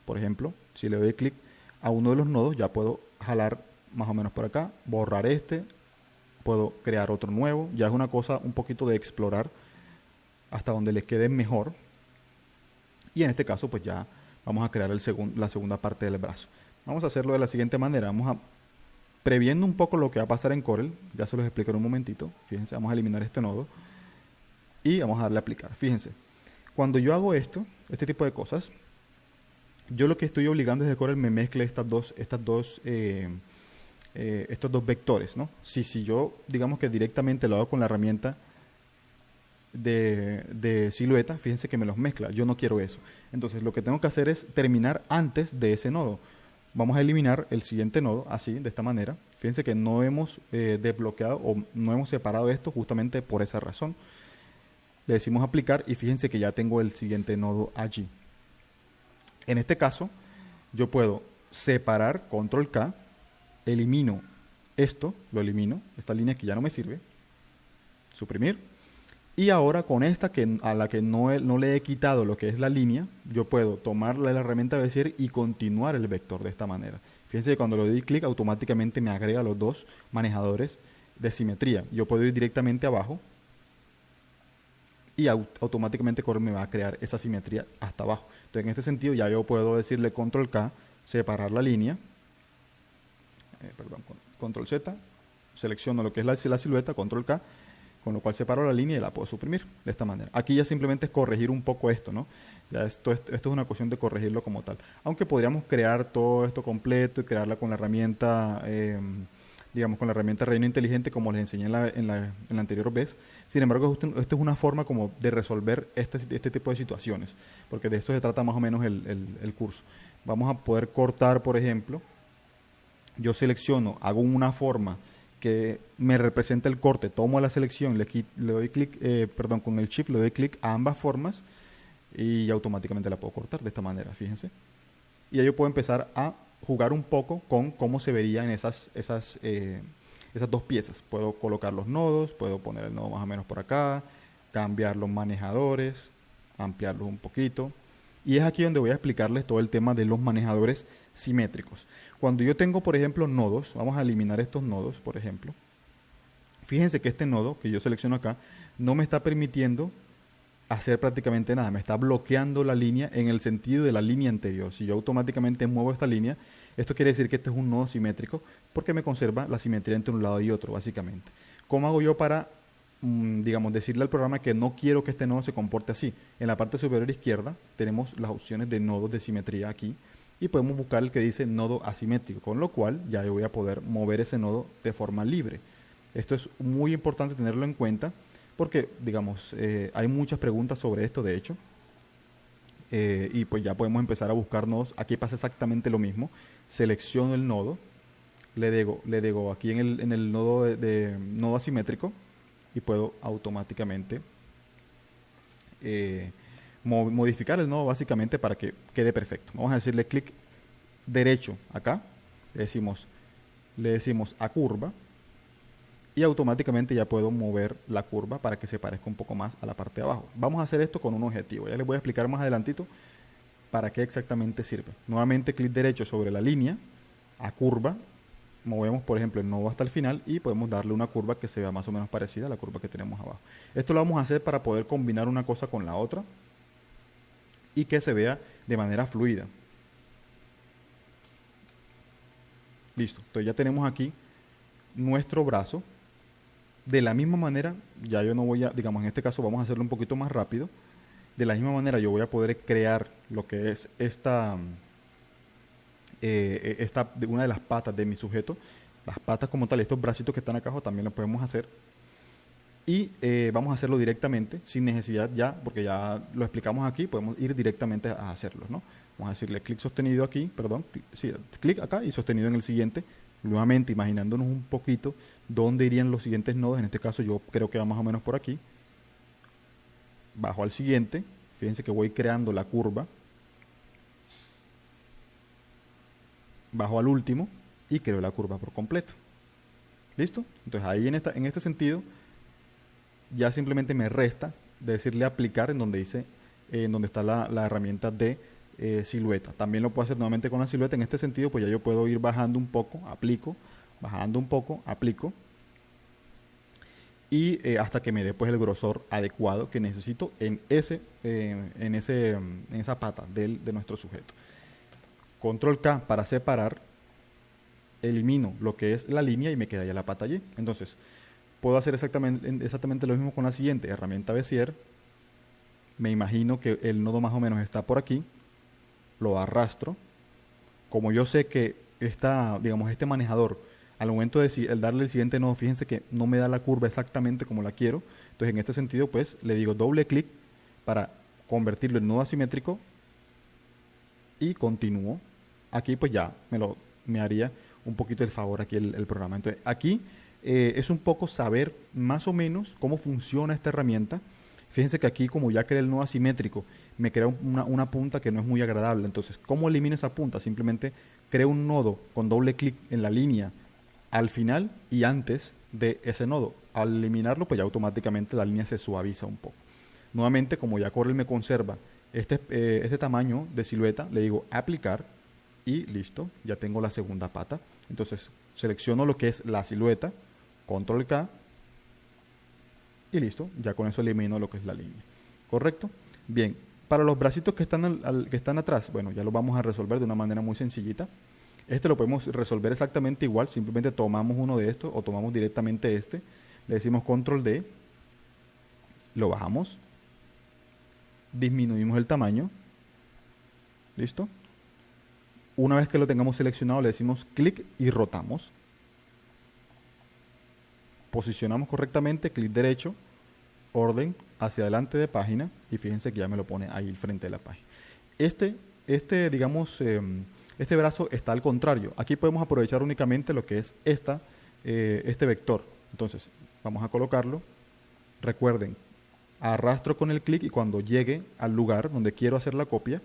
por ejemplo, si le doy clic a uno de los nodos, ya puedo jalar más o menos por acá, borrar este, puedo crear otro nuevo. Ya es una cosa un poquito de explorar hasta donde les quede mejor. Y en este caso pues ya vamos a crear la segunda parte del brazo. Vamos a hacerlo de la siguiente manera. Previendo un poco lo que va a pasar en Corel, ya se los explicaré un momentito. Fíjense, vamos a eliminar este nodo y vamos a darle a aplicar. Fíjense, cuando yo hago este tipo de cosas, yo lo que estoy obligando es que Corel me mezcle estos dos vectores, ¿no? Si yo, digamos que directamente lo hago con la herramienta de silueta, fíjense que me los mezcla. Yo no quiero eso. Entonces lo que tengo que hacer es terminar antes de ese nodo. Vamos a eliminar el siguiente nodo, así, de esta manera. Fíjense que no hemos desbloqueado o no hemos separado esto justamente por esa razón. Le decimos aplicar y fíjense que ya tengo el siguiente nodo allí. En este caso, yo puedo separar, control K, elimino esto, lo elimino, esta línea que ya no me sirve, suprimir. Y ahora con esta a la que no le he quitado lo que es la línea, yo puedo tomar la herramienta Bezier y continuar el vector de esta manera. Fíjense que cuando le doy clic automáticamente me agrega los dos manejadores de simetría. Yo puedo ir directamente abajo y automáticamente Corel me va a crear esa simetría hasta abajo. Entonces en este sentido ya yo puedo decirle control K, separar la línea, control Z, selecciono lo que es la silueta, control K, con lo cual separo la línea y la puedo suprimir de esta manera. Aquí ya simplemente es corregir un poco esto, ¿no? Ya esto es una cuestión de corregirlo como tal. Aunque podríamos crear todo esto completo y crearla con la herramienta, digamos, con la herramienta Reino Inteligente, como les enseñé en la anterior vez. Sin embargo, esto es una forma como de resolver este tipo de situaciones, porque de esto se trata más o menos el curso. Vamos a poder cortar, por ejemplo, yo selecciono, hago una forma que me representa el corte, tomo la selección, le doy clic, con el shift le doy clic a ambas formas y automáticamente la puedo cortar de esta manera, fíjense. Y ahí yo puedo empezar a jugar un poco con cómo se verían esas dos piezas. Puedo colocar los nodos, puedo poner el nodo más o menos por acá, cambiar los manejadores, ampliarlos un poquito. Y es aquí donde voy a explicarles todo el tema de los manejadores simétricos. Cuando yo tengo, por ejemplo, nodos, vamos a eliminar estos nodos, por ejemplo. Fíjense que este nodo que yo selecciono acá no me está permitiendo hacer prácticamente nada. Me está bloqueando la línea en el sentido de la línea anterior. Si yo automáticamente muevo esta línea, esto quiere decir que este es un nodo simétrico porque me conserva la simetría entre un lado y otro, básicamente. ¿Cómo hago yo para digamos, decirle al programa que no quiero que este nodo se comporte así? En la parte superior izquierda tenemos las opciones de nodos de simetría aquí y podemos buscar el que dice nodo asimétrico, con lo cual ya yo voy a poder mover ese nodo de forma libre. Esto es muy importante tenerlo en cuenta porque, digamos, hay muchas preguntas sobre esto, de hecho, y pues ya podemos empezar a buscar nodos. Aquí pasa exactamente lo mismo. Selecciono el nodo, le digo aquí en el nodo de nodo asimétrico, y puedo automáticamente modificar el nodo básicamente para que quede perfecto. Vamos a decirle clic derecho acá, le decimos a curva y automáticamente ya puedo mover la curva para que se parezca un poco más a la parte de abajo. Vamos a hacer esto con un objetivo, ya les voy a explicar más adelantito para qué exactamente sirve. Nuevamente clic derecho sobre la línea, a curva, movemos por ejemplo el nodo hasta el final y podemos darle una curva que se vea más o menos parecida a la curva que tenemos abajo. Esto lo vamos a hacer para poder combinar una cosa con la otra y que se vea de manera fluida. Listo, entonces ya tenemos aquí nuestro brazo. De la misma manera, ya yo no voy a, digamos en este caso vamos a hacerlo un poquito más rápido. De la misma manera yo voy a poder crear lo que es una de las patas de mi sujeto. Las patas como tal, estos bracitos que están acá abajo también lo podemos hacer. Y vamos a hacerlo directamente, sin necesidad ya, porque ya lo explicamos aquí, podemos ir directamente a hacerlo, ¿no? Vamos a decirle clic sostenido aquí, clic acá y sostenido en el siguiente. Nuevamente imaginándonos un poquito dónde irían los siguientes nodos. En este caso yo creo que va más o menos por aquí. Bajo al siguiente, fíjense que voy creando la curva. Bajo al último y creo la curva por completo. ¿Listo? Entonces ahí en este sentido ya simplemente me resta decirle aplicar en donde dice, en donde está la herramienta de silueta. También lo puedo hacer nuevamente con la silueta. En este sentido, pues ya yo puedo ir bajando un poco, aplico, bajando un poco, aplico, y hasta que me dé pues el grosor adecuado que necesito en esa pata de nuestro sujeto. Control K para separar, elimino lo que es la línea y me queda ya la pata allí. Entonces, puedo hacer exactamente lo mismo con la siguiente herramienta Bezier. Me imagino que el nodo más o menos está por aquí, lo arrastro. Como yo sé que este manejador, al momento de el darle el siguiente nodo, fíjense que no me da la curva exactamente como la quiero. Entonces, en este sentido, pues, le digo doble clic para convertirlo en nodo asimétrico y continúo. Aquí, pues, ya me haría un poquito el favor aquí el programa. Entonces, aquí es un poco saber más o menos cómo funciona esta herramienta. Fíjense que aquí, como ya creé el nodo asimétrico, me crea una punta que no es muy agradable. Entonces, ¿cómo elimino esa punta? Simplemente creo un nodo con doble clic en la línea al final y antes de ese nodo. Al eliminarlo, pues ya automáticamente la línea se suaviza un poco. Nuevamente, como ya Corel me conserva este tamaño de silueta, le digo aplicar y listo, ya tengo la segunda pata. Entonces, selecciono lo que es la silueta, control K, y listo, ya con eso elimino lo que es la línea. ¿Correcto? Bien, para los bracitos que están atrás, bueno, ya lo vamos a resolver de una manera muy sencillita. Este lo podemos resolver exactamente igual, simplemente tomamos uno de estos o tomamos directamente este, le decimos control D, lo bajamos, disminuimos el tamaño, listo. Una vez que lo tengamos seleccionado le decimos clic y rotamos. Posicionamos correctamente, clic derecho, orden hacia adelante de página y fíjense que ya me lo pone ahí al frente de la página. Este brazo está al contrario. Aquí podemos aprovechar únicamente lo que es este vector. Entonces, vamos a colocarlo. Recuerden, arrastro con el clic y cuando llegue al lugar donde quiero hacer la copia,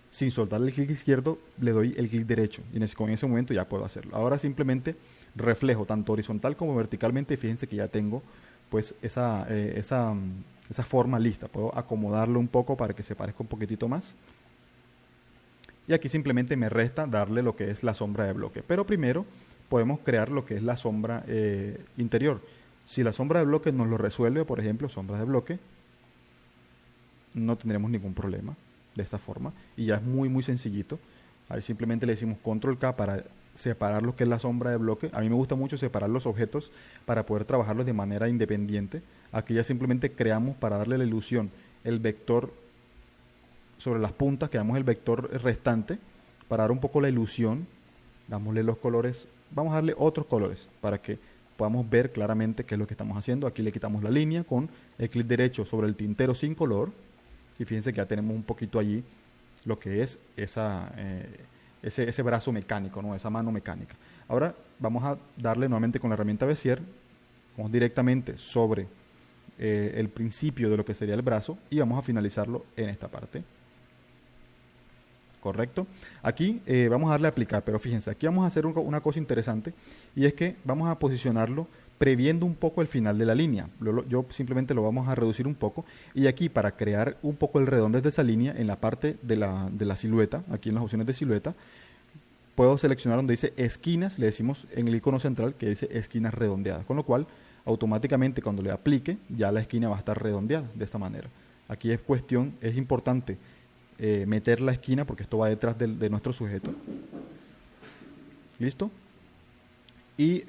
sin soltar el clic izquierdo, le doy el clic derecho y con ese momento ya puedo hacerlo. Ahora simplemente reflejo tanto horizontal como verticalmente y fíjense que ya tengo pues esa forma lista. Puedo acomodarlo un poco para que se parezca un poquitito más. Y aquí simplemente me resta darle lo que es la sombra de bloque. Pero primero podemos crear lo que es la sombra interior. Si la sombra de bloque nos lo resuelve, por ejemplo, sombra de bloque, no tendremos ningún problema de esta forma. Y ya es muy, muy sencillito. Ahí simplemente le decimos control K para separar lo que es la sombra de bloque. A mí me gusta mucho separar los objetos para poder trabajarlos de manera independiente. Aquí ya simplemente creamos para darle la ilusión el vector sobre las puntas, creamos el vector restante para dar un poco la ilusión. Dámosle los colores, vamos a darle otros colores para que podamos ver claramente qué es lo que estamos haciendo. Aquí le quitamos la línea con el clic derecho sobre el tintero sin color y fíjense que ya tenemos un poquito allí lo que es ese brazo mecánico, ¿no? Esa mano mecánica. Ahora vamos a darle nuevamente con la herramienta Bezier, vamos directamente sobre el principio de lo que sería el brazo y vamos a finalizarlo en esta parte. Correcto. Aquí vamos a darle a aplicar, pero fíjense, aquí vamos a hacer una cosa interesante y es que vamos a posicionarlo previendo un poco el final de la línea. Yo simplemente lo vamos a reducir un poco y aquí para crear un poco el redondez de esa línea en la parte de la silueta, aquí en las opciones de silueta, puedo seleccionar donde dice esquinas, le decimos en el icono central que dice esquinas redondeadas, con lo cual automáticamente cuando le aplique ya la esquina va a estar redondeada de esta manera. Aquí es importante meter la esquina porque esto va detrás de nuestro sujeto. ¿Listo? Y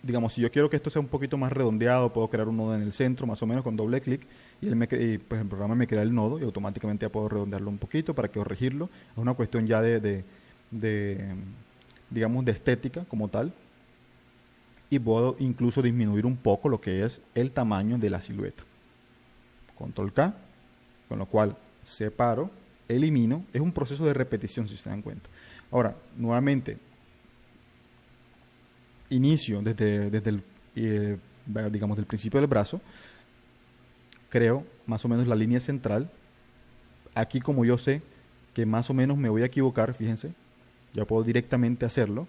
digamos, si yo quiero que esto sea un poquito más redondeado, puedo crear un nodo en el centro, más o menos con doble clic, y pues el programa me crea el nodo y automáticamente ya puedo redondearlo un poquito para corregirlo. Es una cuestión ya digamos, de estética como tal. Y puedo incluso disminuir un poco lo que es el tamaño de la silueta. Control K, con lo cual separo, elimino. Es un proceso de repetición, si se dan cuenta. Ahora, nuevamente, inicio desde digamos, del principio del brazo, creo más o menos la línea central. Aquí, como yo sé que más o menos me voy a equivocar, fíjense, ya puedo directamente hacerlo.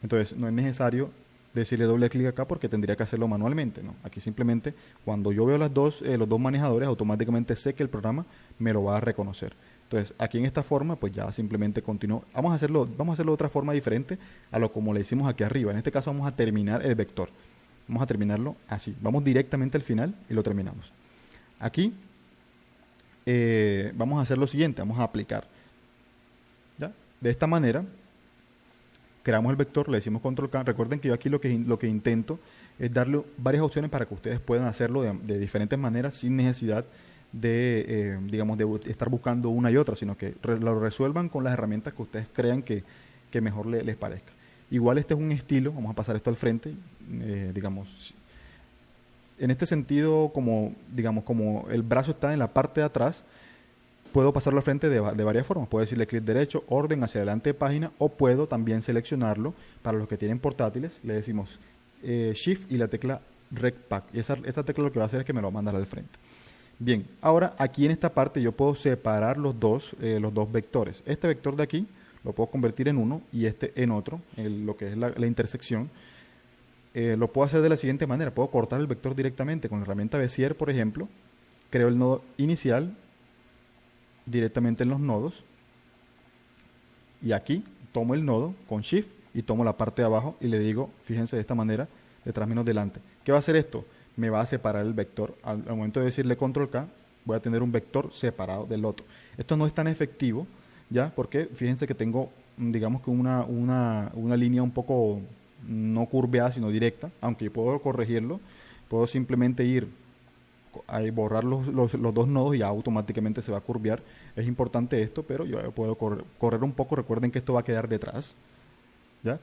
Entonces, no es necesario decirle doble clic acá porque tendría que hacerlo manualmente, ¿no? Aquí simplemente, cuando yo veo los dos manejadores, automáticamente sé que el programa me lo va a reconocer. Entonces, Entonces, aquí en esta forma, pues ya simplemente continúo. Vamos a hacerlo de otra forma diferente a lo como le hicimos aquí arriba. En este caso vamos a terminar el vector. Vamos a terminarlo así. Vamos directamente al final y lo terminamos. Aquí vamos a hacer lo siguiente, vamos a aplicar. ¿Ya? De esta manera, creamos el vector, le decimos control K. Recuerden que yo aquí lo que intento es darle varias opciones para que ustedes puedan hacerlo de diferentes maneras sin necesidad de, digamos, de estar buscando una y otra, sino que lo resuelvan con las herramientas que ustedes crean que mejor les parezca. Igual este es un estilo, vamos a pasar esto al frente, digamos, en este sentido, como el brazo está en la parte de atrás, puedo pasarlo al frente de varias formas. Puedo decirle clic derecho, orden, hacia adelante de página, o puedo también seleccionarlo. Para los que tienen portátiles, le decimos Shift y la tecla Rec Pack. Y esta tecla lo que va a hacer es que me lo va a mandar al frente. Bien, ahora aquí en esta parte yo puedo separar los dos vectores. Este vector de aquí lo puedo convertir en uno y este en otro, lo que es la intersección. Lo puedo hacer de la siguiente manera. Puedo cortar el vector directamente con la herramienta Bezier, por ejemplo. Creo el nodo inicial directamente en los nodos. Y aquí tomo el nodo con Shift y tomo la parte de abajo y le digo, fíjense de esta manera, detrás menos delante. ¿Qué va a hacer esto? Me va a separar el vector. Al momento de decirle control K, voy a tener un vector separado del otro. Esto no es tan efectivo, ¿ya? Porque fíjense que tengo, digamos que una línea un poco no curveada, sino directa. Aunque puedo corregirlo, puedo simplemente ir a borrar los dos nodos y ya automáticamente se va a curvear. Es importante esto, pero yo puedo correr un poco. Recuerden que esto va a quedar detrás, ¿ya?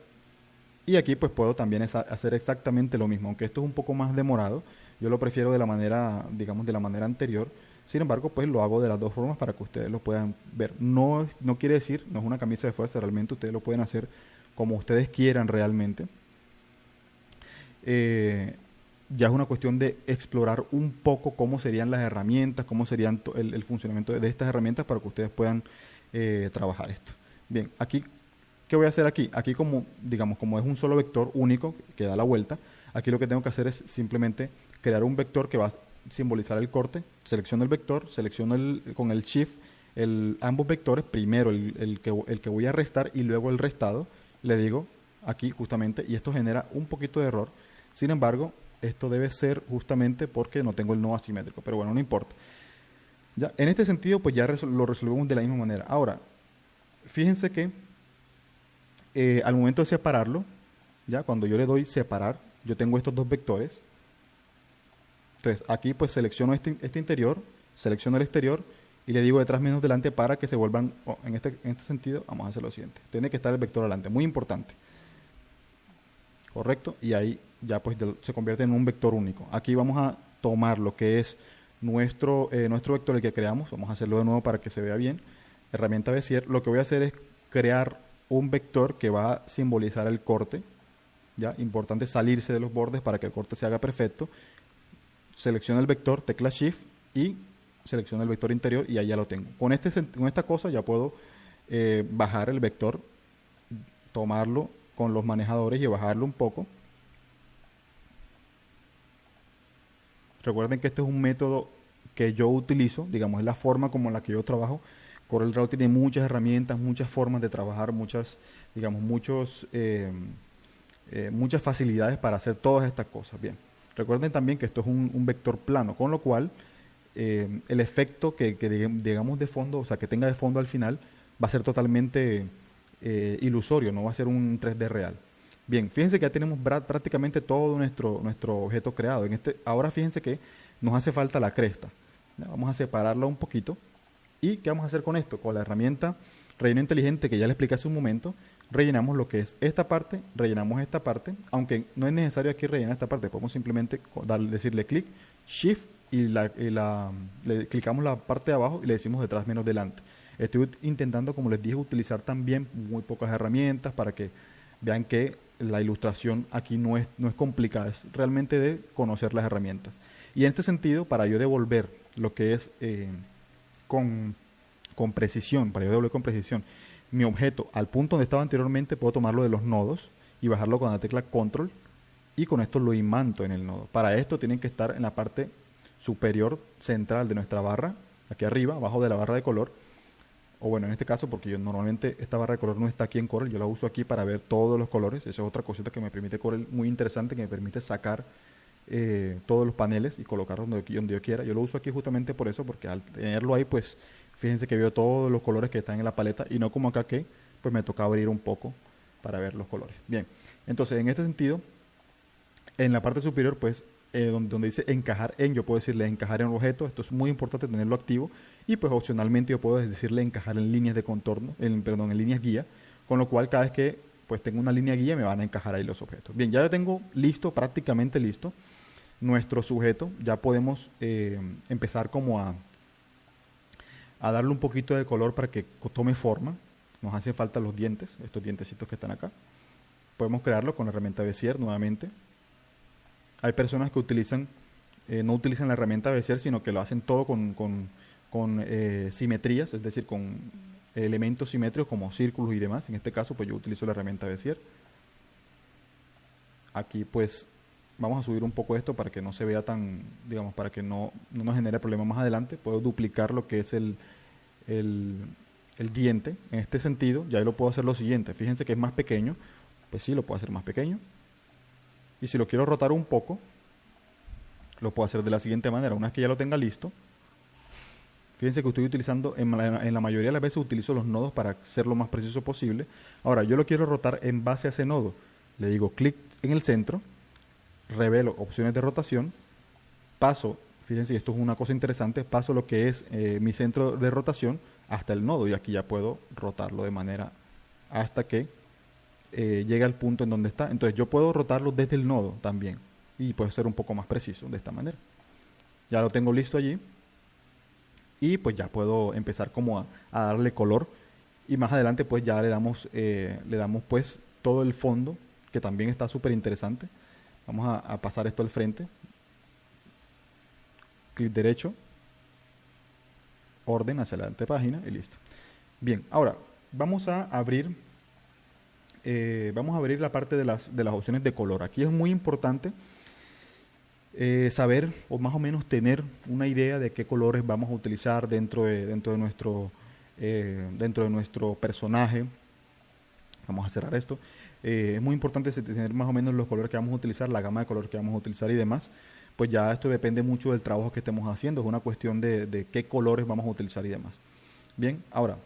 Y aquí pues puedo también hacer exactamente lo mismo, aunque esto es un poco más demorado. Yo lo prefiero de la manera, digamos, de la manera anterior. Sin embargo, pues lo hago de las dos formas para que ustedes lo puedan ver. No quiere decir, no es una camisa de fuerza, realmente ustedes lo pueden hacer como ustedes quieran realmente. Ya es una cuestión de explorar un poco cómo serían las herramientas, cómo serían el funcionamiento de estas herramientas para que ustedes puedan trabajar esto. Bien, aquí, ¿qué voy a hacer aquí? Aquí como es un solo vector único que da la vuelta, aquí lo que tengo que hacer es simplemente crear un vector que va a simbolizar el corte. Selecciono el vector, selecciono con el Shift ambos vectores, primero el que voy a restar y luego el restado. Le digo aquí justamente, y esto genera un poquito de error. Sin embargo, esto debe ser justamente porque no tengo el nodo asimétrico, pero bueno, no importa. Ya, en este sentido, pues ya lo resolvemos de la misma manera. Ahora, fíjense que al momento de separarlo, ya cuando yo le doy separar, yo tengo estos dos vectores. Entonces, aquí pues selecciono este interior, selecciono el exterior y le digo detrás menos delante para que se vuelvan, en este sentido, vamos a hacer lo siguiente. Tiene que estar el vector adelante, muy importante. Correcto, y ahí ya pues se convierte en un vector único. Aquí vamos a tomar lo que es nuestro vector, el que creamos. Vamos a hacerlo de nuevo para que se vea bien. Herramienta Bezier. Lo que voy a hacer es crear un vector que va a simbolizar el corte. Ya, importante salirse de los bordes para que el corte se haga perfecto. Selecciono el vector, tecla Shift y selecciono el vector interior y ahí ya lo tengo. Con esta cosa ya puedo bajar el vector, tomarlo con los manejadores y bajarlo un poco. Recuerden que este es un método que yo utilizo, digamos, es la forma como la que yo trabajo. CorelDRAW tiene muchas herramientas, muchas formas de trabajar, muchas facilidades para hacer todas estas cosas. Bien, recuerden también que esto es un vector plano, con lo cual el efecto que digamos de fondo, o sea, que tenga de fondo al final, va a ser totalmente ilusorio, no va a ser un 3D real. Bien, fíjense que ya tenemos prácticamente todo nuestro objeto creado. Ahora fíjense que nos hace falta la cresta. Ya, vamos a separarla un poquito. ¿Y qué vamos a hacer con esto? Con la herramienta relleno inteligente que ya le expliqué hace un momento, rellenamos lo que es esta parte, rellenamos esta parte, aunque no es necesario aquí rellenar esta parte, podemos simplemente decirle clic, Shift y le clicamos la parte de abajo y le decimos detrás menos delante. Estoy intentando, como les dije, utilizar también muy pocas herramientas para que vean que la ilustración aquí no es complicada, es realmente de conocer las herramientas. Y en este sentido, para yo devolver lo que es con precisión, mi objeto al punto donde estaba anteriormente, puedo tomarlo de los nodos y bajarlo con la tecla Control y con esto lo imanto en el nodo. Para esto tienen que estar en la parte superior central de nuestra barra, aquí arriba, abajo de la barra de color. o bueno, en este caso, porque yo normalmente esta barra de color no está aquí en Corel, yo la uso aquí para ver todos los colores. Esa es otra cosita que me permite Corel, muy interesante, que me permite sacar todos los paneles y colocarlos donde yo quiera. Yo lo uso aquí justamente por eso, porque al tenerlo ahí, pues fíjense que veo todos los colores que están en la paleta y no como acá que pues me toca abrir un poco para ver los colores. Bien, entonces en este sentido, en la parte superior, pues donde dice encajar en, yo puedo decirle encajar en un objeto. Esto es muy importante tenerlo activo, y pues opcionalmente yo puedo decirle encajar en líneas de contorno, perdón, en líneas guía, con lo cual cada vez que pues tengo una línea guía me van a encajar ahí los objetos. Bien, ya lo tengo listo, prácticamente listo nuestro sujeto. Ya podemos empezar como a darle un poquito de color para que tome forma. Nos hacen falta los dientes, estos dientecitos que están acá. Podemos crearlo con la herramienta Bezier nuevamente. Hay personas que no utilizan la herramienta Bezier, sino que lo hacen todo con simetrías, es decir, con elementos simétricos como círculos y demás. En este caso, pues yo utilizo la herramienta Bezier. Aquí pues vamos a subir un poco esto para que no se vea tan, digamos, para que no nos genere problemas más adelante. Puedo duplicar lo que es el diente. En este sentido, ya lo puedo hacer lo siguiente. Fíjense que es más pequeño, pues sí, lo puedo hacer más pequeño. Y si lo quiero rotar un poco, lo puedo hacer de la siguiente manera. Una vez que ya lo tenga listo, fíjense que estoy utilizando, en la mayoría de las veces utilizo los nodos para ser lo más preciso posible. Ahora, yo lo quiero rotar en base a ese nodo. Le digo clic en el centro, revelo opciones de rotación, paso, fíjense, esto es una cosa interesante, paso lo que es mi centro de rotación hasta el nodo, y aquí ya puedo rotarlo de manera hasta que llegue al punto en donde está. Entonces yo puedo rotarlo desde el nodo también, y puedo ser un poco más preciso de esta manera. Ya lo tengo listo allí, y pues ya puedo empezar como a darle color, y más adelante pues ya le damos pues todo el fondo, que también está súper interesante. Vamos a pasar esto al frente, clic derecho, orden hacia la antepágina y listo. Bien, ahora vamos a abrir la parte de las opciones de color. Aquí es muy importante saber, o más o menos tener una idea de qué colores vamos a utilizar dentro de nuestro personaje. Vamos a cerrar esto. Es muy importante tener más o menos los colores que vamos a utilizar, la gama de colores que vamos a utilizar y demás. Pues ya esto depende mucho del trabajo que estemos haciendo. Es una cuestión de qué colores vamos a utilizar y demás. Bien, ahora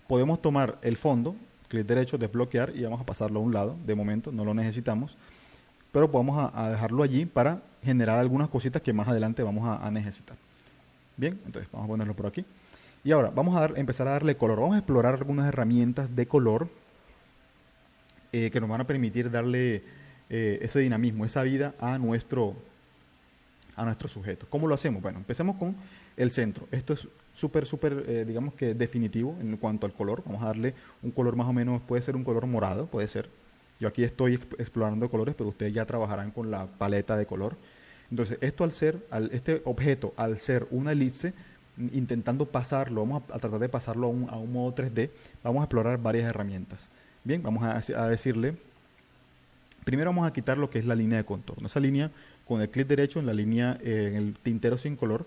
podemos tomar el fondo, clic derecho, desbloquear, y vamos a pasarlo a un lado. De momento no lo necesitamos, pero vamos a dejarlo allí para generar algunas cositas que más adelante vamos a necesitar. Bien, entonces vamos a ponerlo por aquí. Y ahora vamos a empezar a darle color. Vamos a explorar algunas herramientas de color que nos van a permitir darle ese dinamismo, esa vida a nuestro sujeto. ¿Cómo lo hacemos? Bueno, empecemos con el centro. Esto es súper, digamos que definitivo en cuanto al color. Vamos a darle un color más o menos, puede ser un color morado, puede ser. Yo aquí estoy explorando colores, pero ustedes ya trabajarán con la paleta de color. Entonces, este objeto, al ser una elipse, intentando pasarlo, vamos a tratar de pasarlo a un modo 3D, vamos a explorar varias herramientas. Bien, vamos a decirle, primero vamos a quitar lo que es la línea de contorno. Esa línea, con el clic derecho en la línea, en el tintero sin color,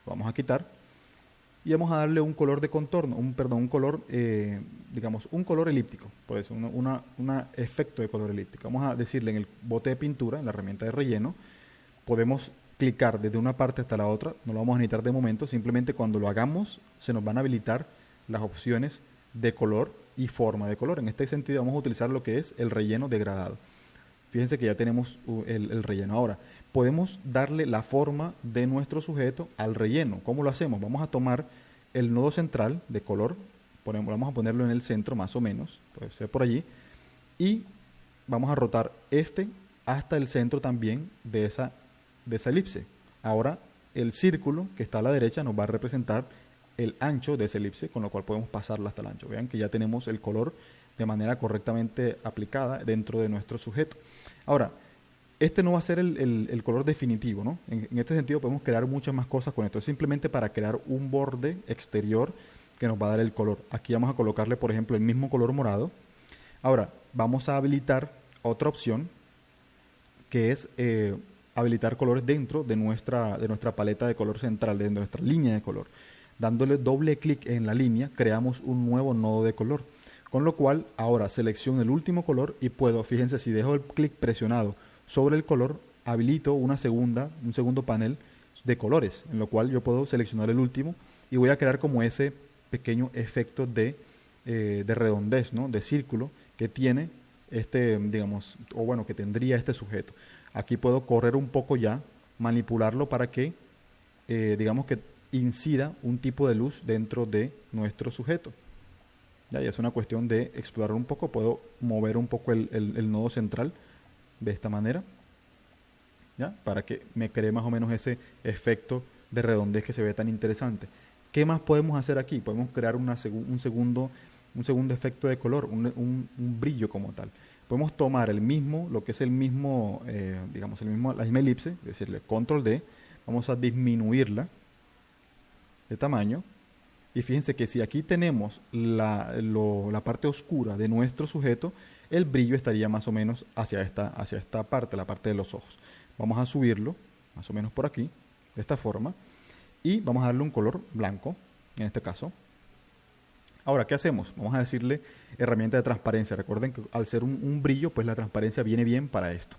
lo vamos a quitar. Y vamos a darle un color de contorno, un color, digamos, un color elíptico, por eso, un efecto de color elíptico. Vamos a decirle en el bote de pintura, en la herramienta de relleno, podemos clicar desde una parte hasta la otra, no lo vamos a necesitar de momento, simplemente cuando lo hagamos se nos van a habilitar las opciones de color y forma de color. En este sentido vamos a utilizar lo que es el relleno degradado. Fíjense que ya tenemos el relleno. Ahora, podemos darle la forma de nuestro sujeto al relleno. ¿Cómo lo hacemos? Vamos a tomar el nodo central de color, vamos a ponerlo en el centro más o menos, puede ser por allí, y vamos a rotar hasta el centro también de esa elipse. Ahora, el círculo que está a la derecha nos va a representar el ancho de esa elipse, con lo cual podemos pasarla hasta el ancho. Vean que ya tenemos el color de manera correctamente aplicada dentro de nuestro sujeto. Ahora, este no va a ser el color definitivo, ¿no? En este sentido podemos crear muchas más cosas con esto. Es simplemente para crear un borde exterior que nos va a dar el color. Aquí vamos a colocarle, por ejemplo, el mismo color morado. Ahora, vamos a habilitar otra opción, que es habilitar colores dentro de nuestra paleta de color central, de nuestra línea de color. Dándole doble clic en la línea, creamos un nuevo nodo de color. Con lo cual, ahora selecciono el último color y puedo, fíjense, si dejo el clic presionado sobre el color, habilito un segundo panel de colores, en lo cual yo puedo seleccionar el último y voy a crear como ese pequeño efecto de redondez, ¿no? De círculo que tiene digamos, o bueno, que tendría este sujeto. Aquí puedo correr un poco ya, manipularlo para que, digamos que incida un tipo de luz dentro de nuestro sujeto. Ya, y es una cuestión de explorar un poco. Puedo mover un poco el nodo central de esta manera, ¿ya? Para que me cree más o menos ese efecto de redondez que se ve tan interesante. ¿Qué más podemos hacer aquí? Podemos crear un segundo efecto de color, un brillo como tal. Podemos tomar lo que es digamos, la misma elipse, decirle control D, vamos a disminuirla de tamaño. Y fíjense que si aquí tenemos la parte oscura de nuestro sujeto, el brillo estaría más o menos hacia esta parte, la parte de los ojos. Vamos a subirlo, más o menos por aquí, de esta forma, y vamos a darle un color blanco, en este caso. Ahora, ¿qué hacemos? Vamos a decirle herramienta de transparencia. Recuerden que al ser un brillo, pues la transparencia viene bien para esto.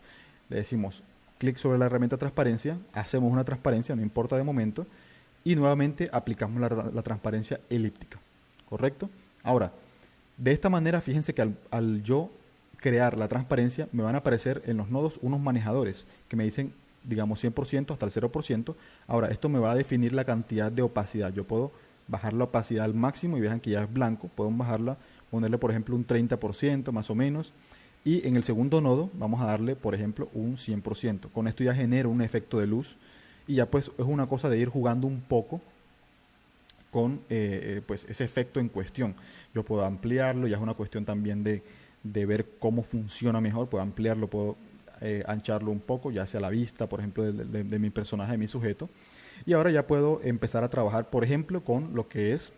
Le decimos clic sobre la herramienta de transparencia, hacemos una transparencia, no importa de momento, y nuevamente aplicamos la transparencia elíptica, ¿correcto? Ahora, de esta manera, fíjense que al yo crear la transparencia, me van a aparecer en los nodos unos manejadores que me dicen, digamos, 100% hasta el 0%. Ahora, esto me va a definir la cantidad de opacidad. Yo puedo bajar la opacidad al máximo y vean que ya es blanco. Podemos bajarla, ponerle, por ejemplo, un 30% más o menos. Y en el segundo nodo vamos a darle, por ejemplo, un 100%. Con esto ya genero un efecto de luz. Y ya pues es una cosa de ir jugando un poco con pues ese efecto en cuestión. Yo puedo ampliarlo, ya es una cuestión también de ver cómo funciona mejor. Puedo ampliarlo, puedo ancharlo un poco, ya sea a la vista, por ejemplo, de mi personaje, de mi sujeto. Y ahora ya puedo empezar a trabajar, por ejemplo, con lo que es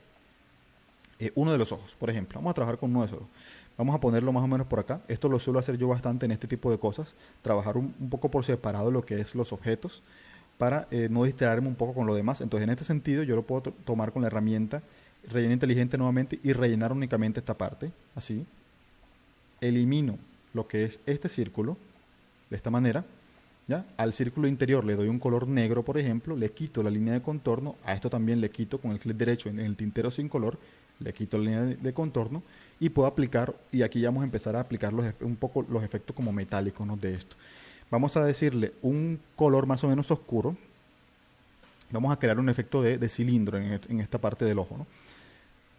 uno de los ojos. Por ejemplo, vamos a trabajar con uno de esos ojos. Vamos a ponerlo más o menos por acá. Esto lo suelo hacer yo bastante en este tipo de cosas. Trabajar un poco por separado lo que es los objetos, para no distraerme un poco con lo demás. Entonces, en este sentido, yo lo puedo tomar con la herramienta relleno inteligente nuevamente y rellenar únicamente esta parte, así. Elimino lo que es este círculo, de esta manera, ¿ya? Al círculo interior le doy un color negro, por ejemplo, le quito la línea de contorno, a esto también le quito con el clic derecho en el tintero sin color, le quito la línea de contorno y puedo aplicar, y aquí ya vamos a empezar a aplicar un poco los efectos como metálicos, ¿no? De esto. Vamos a decirle un color más o menos oscuro. Vamos a crear un efecto de cilindro en esta parte del ojo, ¿no?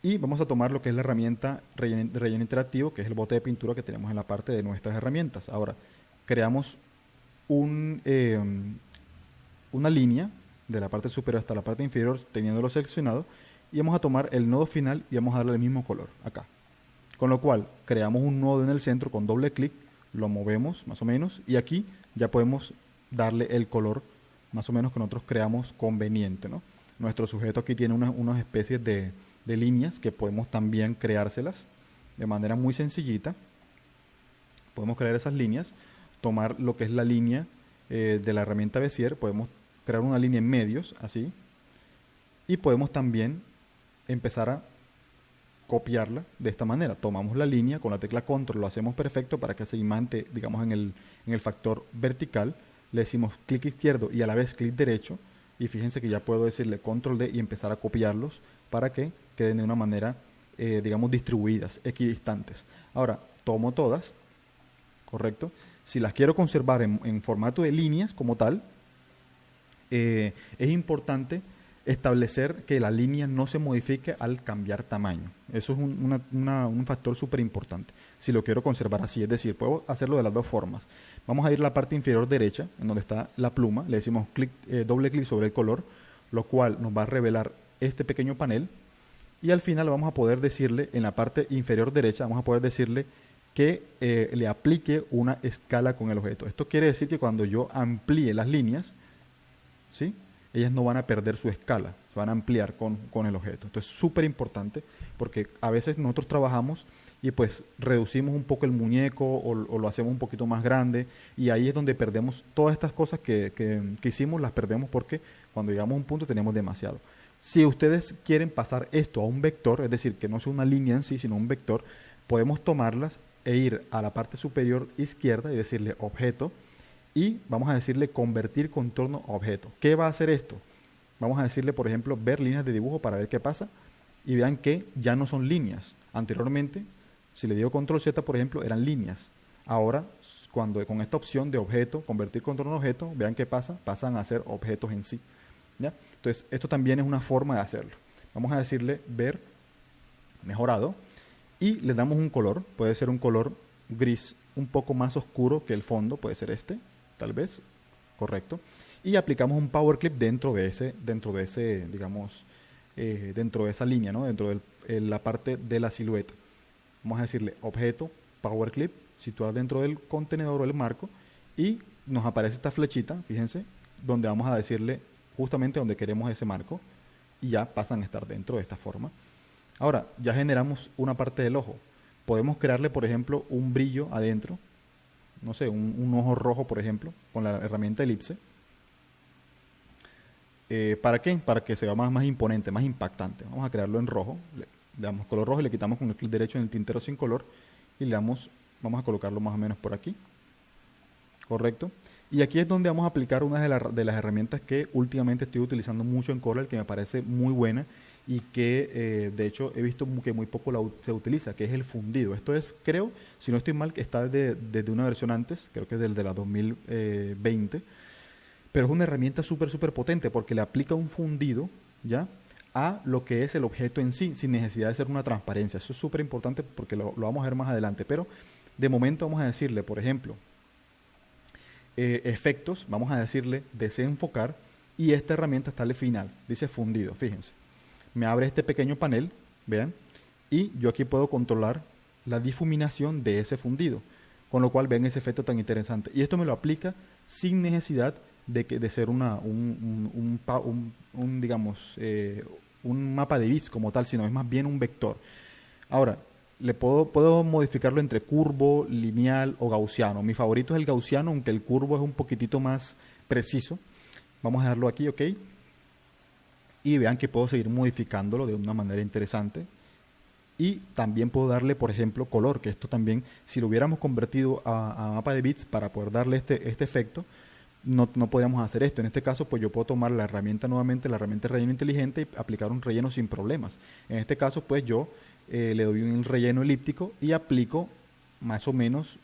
Y vamos a tomar lo que es la herramienta relleno interactivo, que es el bote de pintura que tenemos en la parte de nuestras herramientas. Ahora, creamos una línea de la parte superior hasta la parte inferior, teniéndolo seleccionado, y vamos a tomar el nodo final y vamos a darle el mismo color, acá. Con lo cual, creamos un nodo en el centro con doble clic, lo movemos más o menos, y aquí ya podemos darle el color más o menos que nosotros creamos conveniente, ¿no? Nuestro sujeto aquí tiene unas especies de líneas que podemos también creárselas de manera muy sencillita. Podemos crear esas líneas, tomar lo que es la línea de la herramienta Bezier, podemos crear una línea en medios, así, y podemos también empezar a copiarla de esta manera. Tomamos la línea, con la tecla control lo hacemos perfecto para que se imante, digamos, en el factor vertical. Le decimos clic izquierdo y a la vez clic derecho, y fíjense que ya puedo decirle control D y empezar a copiarlos para que queden de una manera, digamos, distribuidas, equidistantes. Ahora, tomo todas, ¿correcto? Si las quiero conservar en formato de líneas como tal, es importante establecer que la línea no se modifique al cambiar tamaño. Eso es un factor súper importante. Si lo quiero conservar así, es decir, puedo hacerlo de las dos formas. Vamos a ir a la parte inferior derecha, en donde está la pluma, le decimos doble clic sobre el color, lo cual nos va a revelar este pequeño panel, y al final vamos a poder decirle, en la parte inferior derecha, vamos a poder decirle que le aplique una escala con el objeto. Esto quiere decir que cuando yo amplíe las líneas, ¿sí?, ellas no van a perder su escala, se van a ampliar con el objeto. Esto es súper importante porque a veces nosotros trabajamos y pues reducimos un poco el muñeco o lo hacemos un poquito más grande, y ahí es donde perdemos todas estas cosas que hicimos, las perdemos porque cuando llegamos a un punto tenemos demasiado. Si ustedes quieren pasar esto a un vector, es decir, que no sea una línea en sí, sino un vector, podemos tomarlas e ir a la parte superior izquierda y decirle objeto, y vamos a decirle convertir contorno a objeto. ¿Qué va a hacer esto? Vamos a decirle, por ejemplo, ver líneas de dibujo para ver qué pasa, y vean que ya no son líneas. Anteriormente, si le digo control Z, por ejemplo, eran líneas. Ahora, cuando con esta opción de objeto, convertir contorno a objeto, vean qué pasa, pasan a ser objetos en sí, ¿ya? Entonces, esto también es una forma de hacerlo. Vamos a decirle ver mejorado y le damos un color. Puede ser un color gris un poco más oscuro que el fondo, puede ser este, tal vez, correcto. Y aplicamos un power clip dentro de ese, digamos, dentro de esa línea, ¿no? Dentro de la parte de la silueta. Vamos a decirle objeto, power clip, situar dentro del contenedor o el marco, y nos aparece esta flechita, fíjense, donde vamos a decirle justamente donde queremos ese marco, y ya pasan a estar dentro de esta forma. Ahora, ya generamos una parte del ojo. Podemos crearle, por ejemplo, un brillo adentro, no sé, un ojo rojo, por ejemplo, con la herramienta elipse. ¿Para qué? Para que se vea más imponente, más impactante. Vamos a crearlo en rojo, le damos color rojo y le quitamos con el clic derecho en el tintero sin color, y le damos, vamos a colocarlo más o menos por aquí, correcto. Y aquí es donde vamos a aplicar una de las herramientas que últimamente estoy utilizando mucho en Corel, que me parece muy buena y que de hecho he visto que muy poco se utiliza, que es el fundido. Esto es, creo, si no estoy mal, que está desde una versión antes, creo que es desde la 2020, pero es una herramienta súper potente porque le aplica un fundido, ¿ya?, a lo que es el objeto en sí, sin necesidad de hacer una transparencia. Eso es súper importante porque lo vamos a ver más adelante, pero de momento vamos a decirle, por ejemplo, efectos, vamos a decirle desenfocar, y esta herramienta está al final, dice fundido, fíjense. Me abre este pequeño panel, vean, y yo aquí puedo controlar la difuminación de ese fundido, con lo cual ven ese efecto tan interesante. Y esto me lo aplica sin necesidad de ser digamos, un mapa de bits como tal, sino es más bien un vector. Ahora, puedo modificarlo entre curvo, lineal o gaussiano. Mi favorito es el gaussiano, aunque el curvo es un poquitito más preciso. Vamos a dejarlo aquí, ok. Y vean que puedo seguir modificándolo de una manera interesante. Y también puedo darle, por ejemplo, color, que esto también, si lo hubiéramos convertido a mapa de bits para poder darle este efecto, no podríamos hacer esto. En este caso, pues yo puedo tomar la herramienta nuevamente, la herramienta de relleno inteligente, y aplicar un relleno sin problemas. En este caso, pues yo le doy un relleno elíptico y aplico más o menos,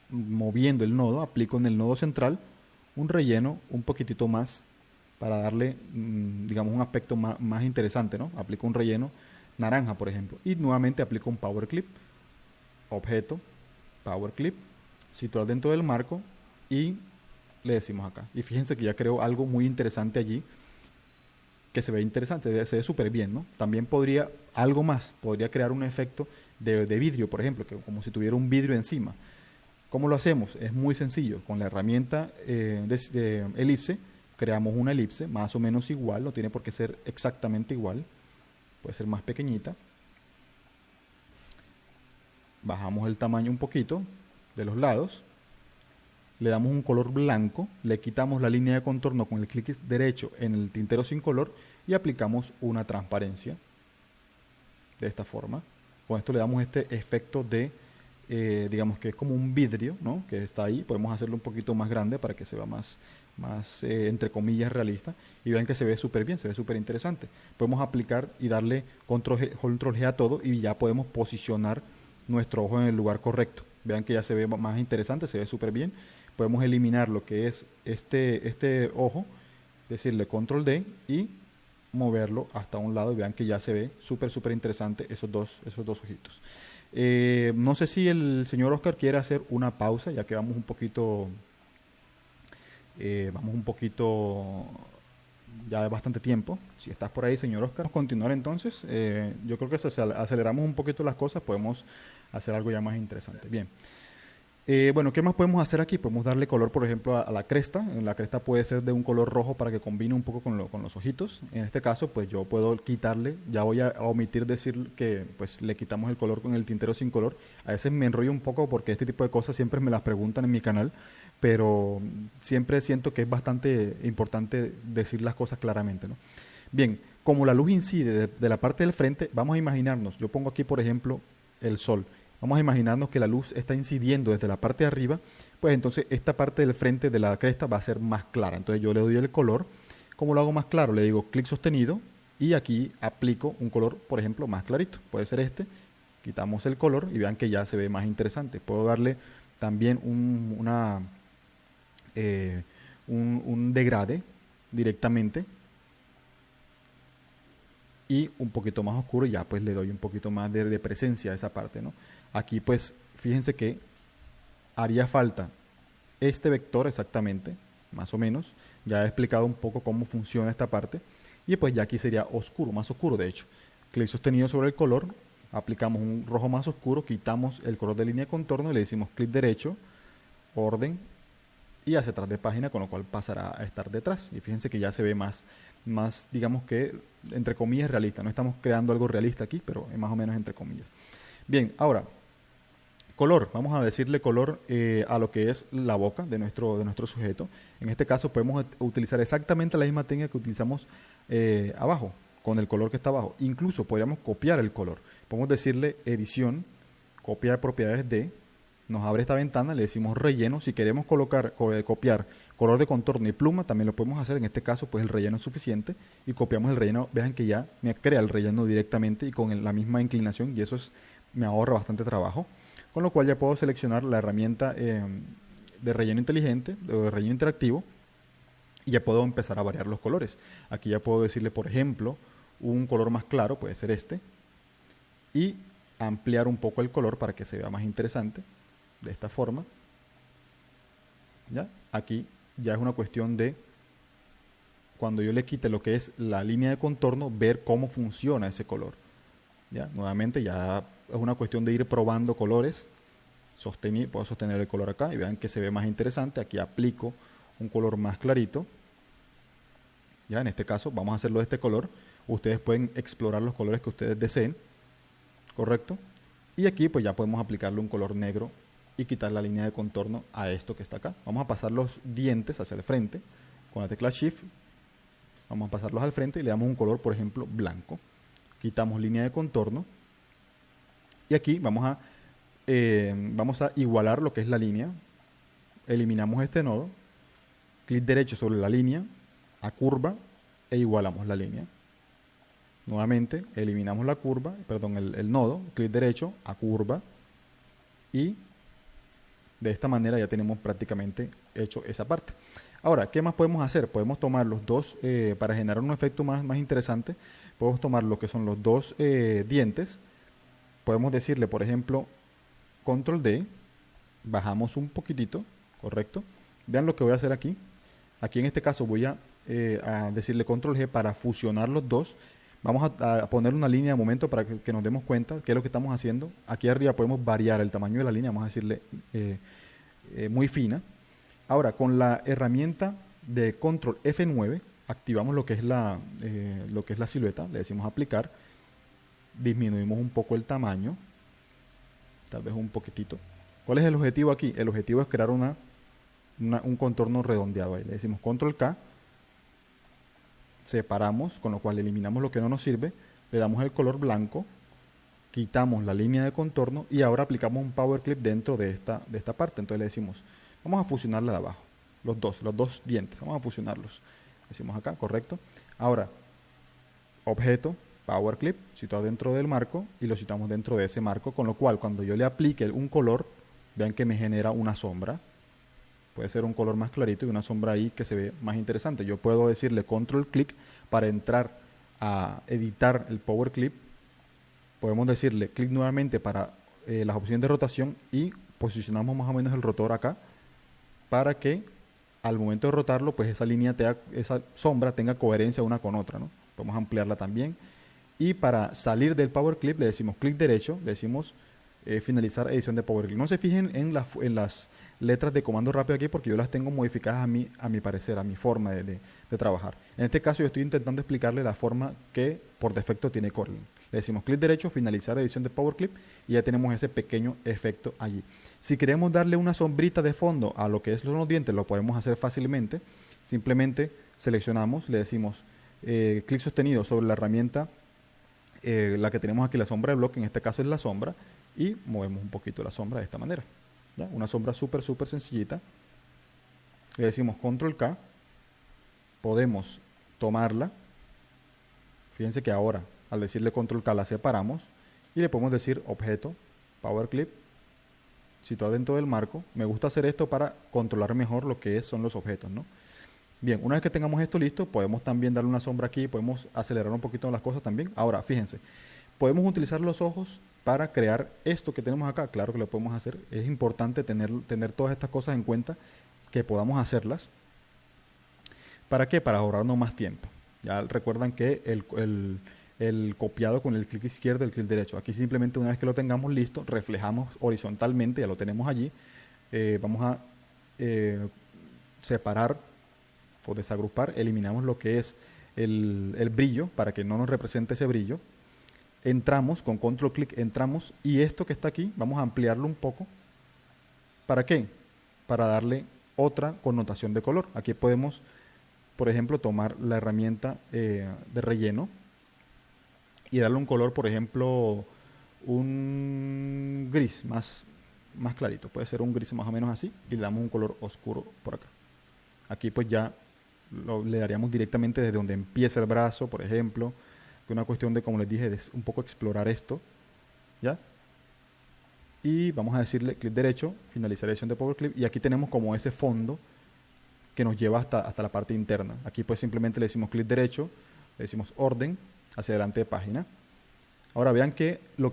moviendo el nodo, aplico en el nodo central un relleno un poquitito más para darle, digamos, un aspecto más interesante, ¿no? Aplico un relleno naranja, por ejemplo, y nuevamente aplico un power clip, objeto, power clip, situar dentro del marco, y le decimos acá. Y fíjense que ya creo algo muy interesante allí, que se ve interesante, se ve súper bien, ¿no? También podría, algo más, podría crear un efecto de vidrio, por ejemplo, que como si tuviera un vidrio encima. ¿Cómo lo hacemos? Es muy sencillo. Con la herramienta de elipse, creamos una elipse más o menos igual, no tiene por qué ser exactamente igual, puede ser más pequeñita. Bajamos el tamaño un poquito de los lados, le damos un color blanco, le quitamos la línea de contorno con el clic derecho en el tintero sin color y aplicamos una transparencia de esta forma. Con esto le damos este efecto de, digamos que es como un vidrio, ¿no?, que está ahí. Podemos hacerlo un poquito más grande para que se vea más entre comillas realista, y vean que se ve súper bien, se ve súper interesante. Podemos aplicar y darle control G a todo, y ya podemos posicionar nuestro ojo en el lugar correcto. Vean que ya se ve más interesante, se ve súper bien. Podemos eliminar lo que es este ojo, decirle control D y moverlo hasta un lado, y vean que ya se ve súper interesante esos dos ojitos. No sé si el señor Oscar quiere hacer una pausa, ya que vamos un poquito ya de bastante tiempo. Si estás por ahí, señor Oscar, vamos a continuar entonces. Yo creo que si aceleramos un poquito las cosas, podemos hacer algo ya más interesante. Bien. Bueno, ¿qué más podemos hacer aquí? Podemos darle color, por ejemplo, a la cresta. La cresta puede ser de un color rojo para que combine un poco con los ojitos. En este caso, pues yo puedo quitarle, ya voy a omitir decir que pues le quitamos el color con el tintero sin color. A veces me enrollo un poco porque este tipo de cosas siempre me las preguntan en mi canal, pero siempre siento que es bastante importante decir las cosas claramente, ¿no? Bien, como la luz incide de la parte del frente, vamos a imaginarnos, yo pongo aquí por ejemplo el sol, vamos a imaginarnos que la luz está incidiendo desde la parte de arriba, pues entonces esta parte del frente de la cresta va a ser más clara. Entonces yo le doy el color. ¿Cómo lo hago más claro? Le digo clic sostenido y aquí aplico un color, por ejemplo, más clarito. Puede ser este. Quitamos el color y vean que ya se ve más interesante. Puedo darle también un degrade directamente y un poquito más oscuro, y ya pues le doy un poquito más de presencia a esa parte, ¿no? Aquí pues fíjense que haría falta este vector exactamente, más o menos. Ya he explicado un poco cómo funciona esta parte. Y pues ya aquí sería oscuro, más oscuro de hecho. Clic sostenido sobre el color, aplicamos un rojo más oscuro, quitamos el color de línea de contorno y le decimos clic derecho, orden y hacia atrás de página, con lo cual pasará a estar detrás. Y fíjense que ya se ve más digamos que, entre comillas, realista. No estamos creando algo realista aquí, pero es más o menos entre comillas. Bien, ahora, color. Vamos a decirle color a lo que es la boca de nuestro sujeto. En este caso podemos utilizar exactamente la misma técnica que utilizamos abajo, con el color que está abajo. Incluso podríamos copiar el color. Podemos decirle edición, copia de propiedades de, nos abre esta ventana, le decimos relleno. Si queremos copiar color de contorno y pluma, también lo podemos hacer. En este caso, pues el relleno es suficiente y copiamos el relleno. Vean que ya me crea el relleno directamente y con la misma inclinación, y eso me ahorra bastante trabajo. Con lo cual ya puedo seleccionar la herramienta de relleno inteligente, de relleno interactivo, y ya puedo empezar a variar los colores. Aquí ya puedo decirle, por ejemplo, un color más claro, puede ser este, y ampliar un poco el color para que se vea más interesante, de esta forma. ¿Ya? Aquí ya es una cuestión de, cuando yo le quite lo que es la línea de contorno, ver cómo funciona ese color. ¿Ya? Nuevamente ya es una cuestión de ir probando colores. Puedo sostener el color acá y vean que se ve más interesante. Aquí aplico un color más clarito. Ya, en este caso vamos a hacerlo de este color. Ustedes pueden explorar los colores que ustedes deseen, ¿correcto? Y aquí pues ya podemos aplicarle un color negro y quitar la línea de contorno a esto que está acá. Vamos a pasar los dientes hacia el frente con la tecla Shift. Vamos a pasarlos al frente y le damos un color, por ejemplo, blanco. Quitamos línea de contorno y aquí vamos a igualar lo que es la línea. Eliminamos este nodo, clic derecho sobre la línea, a curva, e igualamos la línea. Nuevamente eliminamos la curva, perdón, el nodo, clic derecho, a curva, y de esta manera ya tenemos prácticamente hecho esa parte. Ahora, ¿qué más podemos hacer? Podemos tomar los dos, para generar un efecto más interesante, podemos tomar lo que son los dos dientes. Podemos decirle, por ejemplo, control D, bajamos un poquitito, correcto. Vean lo que voy a hacer aquí. Aquí en este caso voy a decirle control G para fusionar los dos. Vamos a poner una línea de momento para que nos demos cuenta qué es lo que estamos haciendo. Aquí arriba podemos variar el tamaño de la línea, vamos a decirle muy fina. Ahora, con la herramienta de control F9, activamos lo que es la silueta, le decimos aplicar, disminuimos un poco el tamaño, tal vez un poquitito. ¿Cuál es el objetivo aquí? El objetivo es crear un contorno redondeado. Ahí le decimos control K, separamos, con lo cual eliminamos lo que no nos sirve, le damos el color blanco, quitamos la línea de contorno y ahora aplicamos un power clip dentro de esta parte. Entonces le decimos, vamos a fusionarla de abajo, los dos dientes, vamos a fusionarlos. Decimos acá, correcto. Ahora, objeto, power clip, situado dentro del marco, y lo situamos dentro de ese marco, con lo cual cuando yo le aplique un color, vean que me genera una sombra. Puede ser un color más clarito y una sombra ahí que se ve más interesante. Yo puedo decirle control clic para entrar a editar el power clip. Podemos decirle clic nuevamente para las opciones de rotación y posicionamos más o menos el rotor acá para que al momento de rotarlo, pues esa sombra tenga coherencia una con otra, ¿no? Podemos ampliarla también. Y para salir del power clip le decimos clic derecho, le decimos finalizar edición de power clip. No se fijen en las letras de comando rápido aquí porque yo las tengo modificadas a mi parecer, a mi forma de trabajar. En este caso yo estoy intentando explicarle la forma que por defecto tiene Kotlin. Le decimos clic derecho, finalizar edición de power clip y ya tenemos ese pequeño efecto allí. Si queremos darle una sombrita de fondo a lo que son los dientes, lo podemos hacer fácilmente. Simplemente seleccionamos, le decimos clic sostenido sobre la herramienta, la que tenemos aquí, la sombra de bloque, en este caso es la sombra, y movemos un poquito la sombra de esta manera. ¿Ya? Una sombra súper sencillita. Le decimos control K, podemos tomarla. Fíjense que ahora al decirle control K la separamos y le podemos decir objeto, power clip, situar dentro del marco. Me gusta hacer esto para controlar mejor lo que son los objetos, ¿no? Bien, una vez que tengamos esto listo, podemos también darle una sombra aquí, podemos acelerar un poquito las cosas también. Ahora, fíjense, podemos utilizar los ojos para crear esto que tenemos acá. Claro que lo podemos hacer. Es importante tener todas estas cosas en cuenta, que podamos hacerlas. ¿Para qué? Para ahorrarnos más tiempo. Ya recuerdan que el copiado con el clic izquierdo y el clic derecho. Aquí simplemente una vez que lo tengamos listo, reflejamos horizontalmente, ya lo tenemos allí. Vamos a separar o desagrupar, eliminamos lo que es el brillo para que no nos represente ese brillo. Entramos con control clic, entramos, y esto que está aquí vamos a ampliarlo un poco. ¿Para qué? Para darle otra connotación de color. Aquí podemos, por ejemplo, tomar la herramienta de relleno y darle un color, por ejemplo, un gris más clarito. Puede ser un gris más o menos así, y le damos un color oscuro por acá. Aquí pues ya le daríamos directamente desde donde empieza el brazo, por ejemplo, que una cuestión de, como les dije, de un poco explorar esto, ¿ya? Y vamos a decirle clic derecho, finalizar edición de Power Clip, y aquí tenemos como ese fondo que nos lleva hasta la parte interna. Aquí pues simplemente le decimos clic derecho, le decimos orden, hacia adelante de página. Ahora vean que lo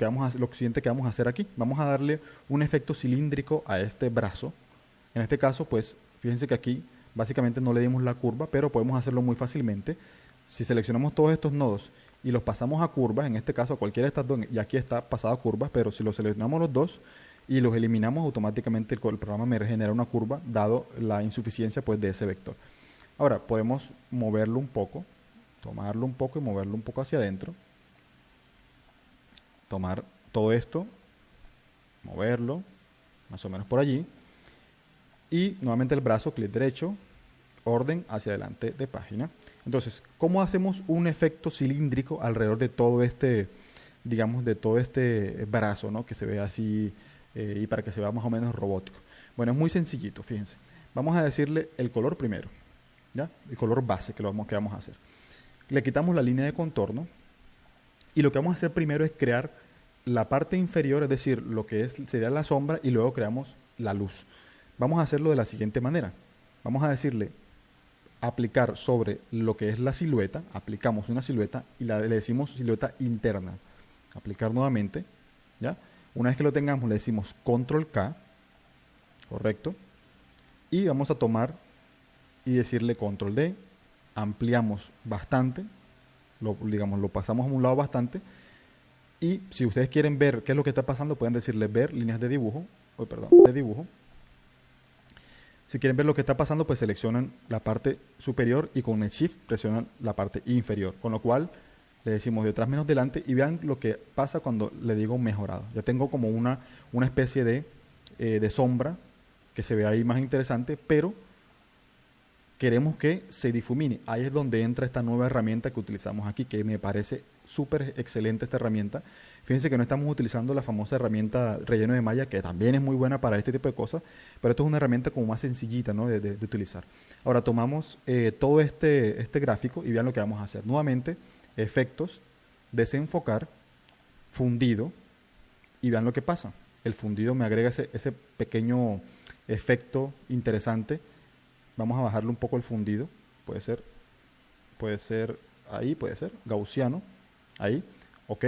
siguiente que vamos a hacer aquí, vamos a darle un efecto cilíndrico a este brazo. En este caso, pues, fíjense que aquí básicamente no le dimos la curva, pero podemos hacerlo muy fácilmente. Si seleccionamos todos estos nodos y los pasamos a curvas, en este caso a cualquiera de estas dos, y aquí está pasado a curvas, pero si los seleccionamos los dos y los eliminamos, automáticamente el programa me genera una curva, dado la insuficiencia pues de ese vector. Ahora podemos moverlo un poco, tomarlo un poco y moverlo un poco hacia adentro. Tomar todo esto, moverlo, más o menos por allí. Y nuevamente el brazo, clic derecho, orden, hacia adelante de página. Entonces, ¿cómo hacemos un efecto cilíndrico alrededor de todo este, digamos, de todo este brazo, ¿no? Que se ve así y para que se vea más o menos robótico? Bueno, es muy sencillito, fíjense. Vamos a decirle el color primero, ¿ya? El color base que vamos a hacer. Le quitamos la línea de contorno y lo que vamos a hacer primero es crear la parte inferior, es decir, lo que sería la sombra, y luego creamos la luz. Vamos a hacerlo de la siguiente manera. Vamos a decirle aplicar sobre lo que es la silueta, aplicamos una silueta y le decimos silueta interna. Aplicar nuevamente, ¿ya? Una vez que lo tengamos le decimos control K, correcto, y vamos a tomar y decirle control D, ampliamos bastante, lo pasamos a un lado bastante, y si ustedes quieren ver qué es lo que está pasando, pueden decirle ver líneas de dibujo, de dibujo. Si quieren ver lo que está pasando, pues seleccionan la parte superior y con el Shift presionan la parte inferior. Con lo cual le decimos detrás menos delante, y vean lo que pasa cuando le digo mejorado. Ya tengo como una especie de sombra que se ve ahí más interesante, pero queremos que se difumine. Ahí es donde entra esta nueva herramienta que utilizamos aquí, que me parece súper excelente esta herramienta. Fíjense que no estamos utilizando la famosa herramienta relleno de malla, que también es muy buena para este tipo de cosas, pero esto es una herramienta como más sencillita, ¿no? de utilizar. Ahora tomamos todo este gráfico y vean lo que vamos a hacer. Nuevamente, efectos, desenfocar, fundido, y vean lo que pasa. El fundido me agrega ese pequeño efecto interesante. Vamos a bajarle un poco el fundido, puede ser ahí, puede ser gaussiano, ahí, ok.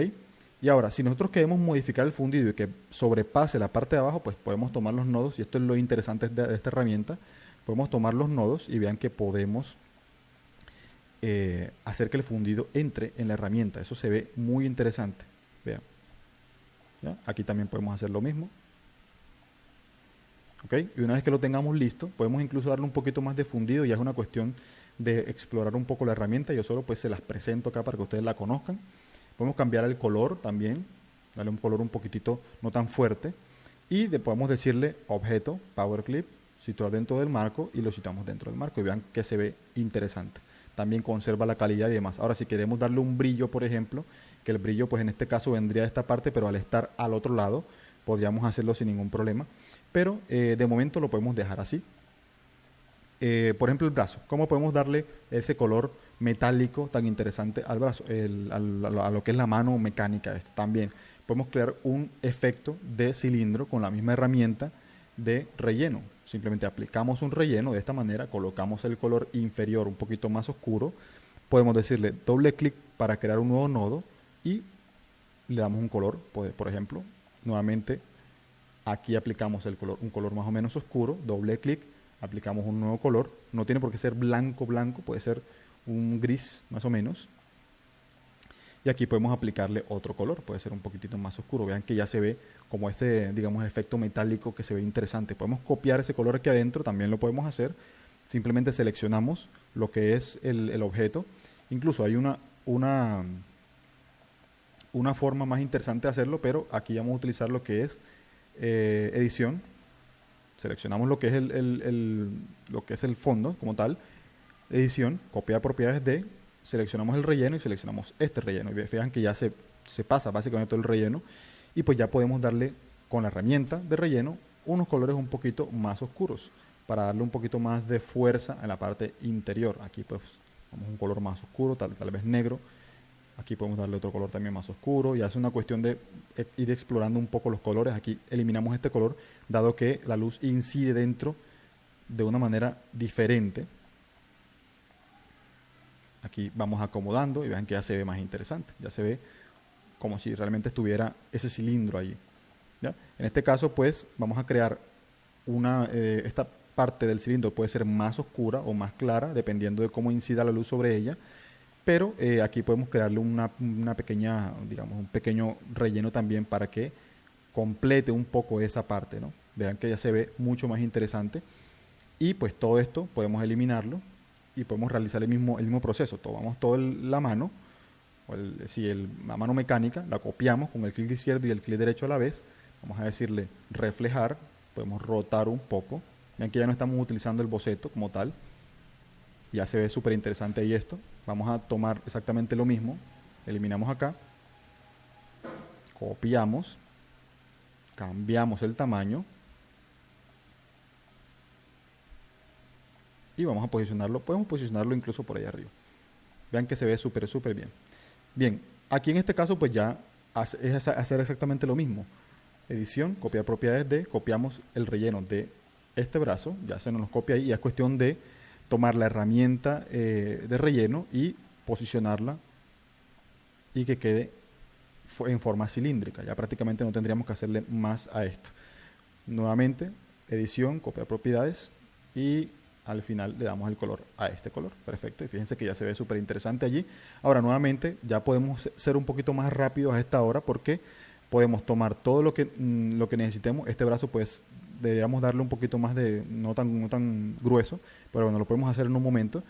Y ahora, si nosotros queremos modificar el fundido y que sobrepase la parte de abajo, pues podemos tomar los nodos, y esto es lo interesante de esta herramienta. Podemos tomar los nodos y vean que podemos hacer que el fundido entre en la herramienta. Eso se ve muy interesante, vean. ¿Ya? Aquí también podemos hacer lo mismo. ¿Okay? Y una vez que lo tengamos listo, podemos incluso darle un poquito más de fundido. Ya es una cuestión de explorar un poco la herramienta. Yo solo pues se las presento acá para que ustedes la conozcan. Podemos cambiar el color también, darle un color un poquitito no tan fuerte, y podemos decirle objeto, power clip, situar dentro del marco, y lo situamos dentro del marco, y vean que se ve interesante. también conserva la calidad y demás. Ahora, si queremos darle un brillo, por ejemplo, que el brillo pues en este caso vendría de esta parte, pero al estar al otro lado, podríamos hacerlo sin ningún problema. Pero de momento lo podemos dejar así. Por ejemplo, el brazo. ¿Cómo podemos darle ese color metálico tan interesante al brazo? A lo que es la mano mecánica. También podemos crear un efecto de cilindro con la misma herramienta de relleno. Simplemente aplicamos un relleno de esta manera, colocamos el color inferior un poquito más oscuro. Podemos decirle doble clic para crear un nuevo nodo y le damos un color. Por ejemplo, nuevamente aquí aplicamos el color, un color más o menos oscuro, doble clic, aplicamos un nuevo color, no tiene por qué ser blanco, blanco, puede ser un gris más o menos. Y aquí podemos aplicarle otro color, puede ser un poquitito más oscuro. Vean que ya se ve como ese, digamos, efecto metálico que se ve interesante. Podemos copiar ese color aquí adentro, también lo podemos hacer. Simplemente seleccionamos lo que es el objeto. Incluso hay una forma más interesante de hacerlo, pero aquí vamos a utilizar lo que es edición. Seleccionamos lo que es lo que es el fondo como tal, edición, copia de propiedades de, seleccionamos el relleno y seleccionamos este relleno. Y fijan que ya se pasa básicamente todo el relleno y pues ya podemos darle con la herramienta de relleno unos colores un poquito más oscuros para darle un poquito más de fuerza en la parte interior. Aquí pues vamos a un color más oscuro, tal vez negro. Aquí podemos darle otro color también más oscuro. Ya es una cuestión de ir explorando un poco los colores. Aquí eliminamos este color, dado que la luz incide dentro de una manera diferente. Aquí vamos acomodando y vean que ya se ve más interesante. Ya se ve como si realmente estuviera ese cilindro allí. ¿Ya? En este caso, pues, vamos a crear esta parte del cilindro puede ser más oscura o más clara, dependiendo de cómo incida la luz sobre ella. Pero aquí podemos crearle una pequeña, digamos, un pequeño relleno también para que complete un poco esa parte, ¿no? Vean que ya se ve mucho más interesante. Y pues todo esto podemos eliminarlo y podemos realizar el mismo proceso. Tomamos toda la mano, la mano mecánica, la copiamos con el clic izquierdo y el clic derecho a la vez. Vamos a decirle reflejar, podemos rotar un poco. Vean que ya no estamos utilizando el boceto como tal. Ya se ve súper interesante ahí esto. Vamos a tomar exactamente lo mismo. Eliminamos acá. Copiamos. Cambiamos el tamaño. Y vamos a posicionarlo. Podemos posicionarlo incluso por ahí arriba. Vean que se ve súper, súper bien. Bien, aquí en este caso pues ya es hacer exactamente lo mismo. Edición, copiar propiedades de, copiamos el relleno de este brazo. Ya se nos copia ahí y es cuestión de tomar la herramienta de relleno y posicionarla y que quede en forma cilíndrica. Ya prácticamente no tendríamos que hacerle más a esto. Nuevamente, edición, copiar propiedades y al final le damos el color a este color. Perfecto, y fíjense que ya se ve súper interesante allí. Ahora nuevamente ya podemos ser un poquito más rápidos a esta hora porque podemos tomar todo lo que necesitemos. Este brazo pues deberíamos darle un poquito más de, no tan grueso, pero bueno, lo podemos hacer en un momento.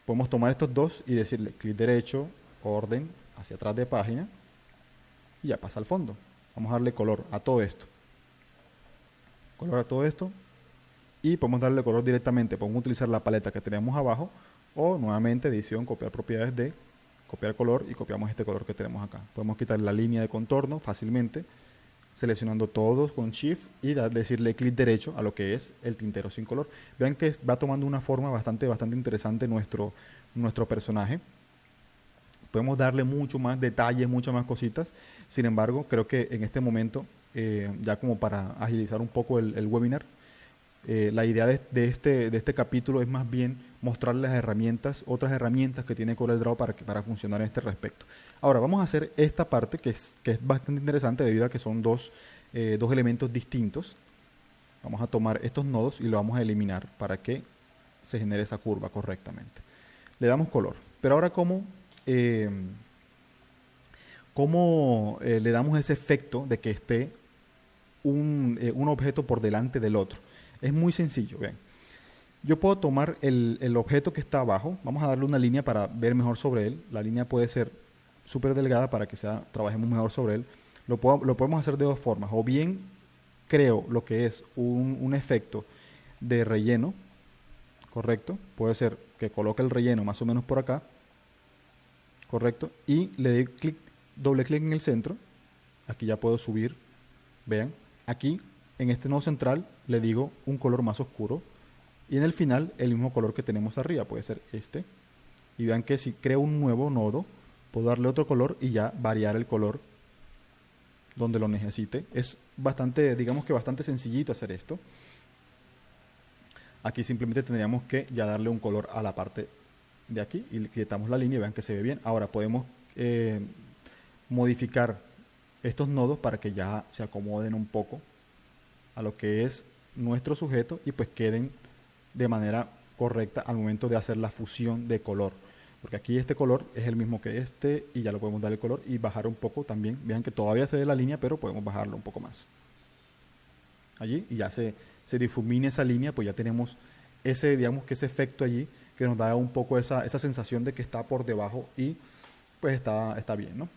Podemos tomar estos dos y decirle clic derecho, orden, hacia atrás de página, y ya pasa al fondo. Vamos a darle color a todo esto. Color a todo esto, y podemos darle color directamente. Podemos utilizar la paleta que tenemos abajo, o nuevamente edición, copiar propiedades de, copiar color, y copiamos este color que tenemos acá. Podemos quitar la línea de contorno fácilmente, seleccionando todos con Shift y decirle clic derecho a lo que es el tintero sin color. Vean que va tomando una forma bastante interesante nuestro personaje. Podemos darle mucho más detalles, muchas más cositas. Sin embargo, creo que en este momento, ya como para agilizar un poco el webinar, la idea de este capítulo es más bien mostrarles otras herramientas que tiene CorelDRAW para funcionar en este respecto. Ahora vamos a hacer esta parte que es bastante interesante debido a que son dos elementos distintos. Vamos a tomar estos nodos y lo vamos a eliminar para que se genere esa curva correctamente. Le damos color. Pero ahora ¿cómo le damos ese efecto de que esté un objeto por delante del otro? Es muy sencillo, vean. Yo puedo tomar el objeto que está abajo, vamos a darle una línea para ver mejor sobre él. La línea puede ser súper delgada para que trabajemos mejor sobre él. Lo podemos hacer de dos formas. O bien creo lo que es un efecto de relleno, correcto. Puede ser que coloque el relleno más o menos por acá, correcto, y le doy doble clic en el centro. Aquí ya puedo subir, vean, aquí en este nodo central le digo un color más oscuro y en el final el mismo color que tenemos arriba, puede ser este. Y vean que si creo un nuevo nodo, puedo darle otro color y ya variar el color donde lo necesite. Es bastante, digamos que bastante sencillito hacer esto. Aquí simplemente tendríamos que ya darle un color a la parte de aquí y quitamos la línea y vean que se ve bien. Ahora podemos modificar estos nodos para que ya se acomoden un poco a lo que es nuestro sujeto y pues queden de manera correcta al momento de hacer la fusión de color, porque aquí este color es el mismo que este y ya lo podemos dar el color y bajar un poco también. Vean que todavía se ve la línea, pero podemos bajarlo un poco más allí y ya se difumina esa línea, pues ya tenemos ese, digamos que ese efecto allí que nos da un poco esa sensación de que está por debajo y pues está bien, ¿no?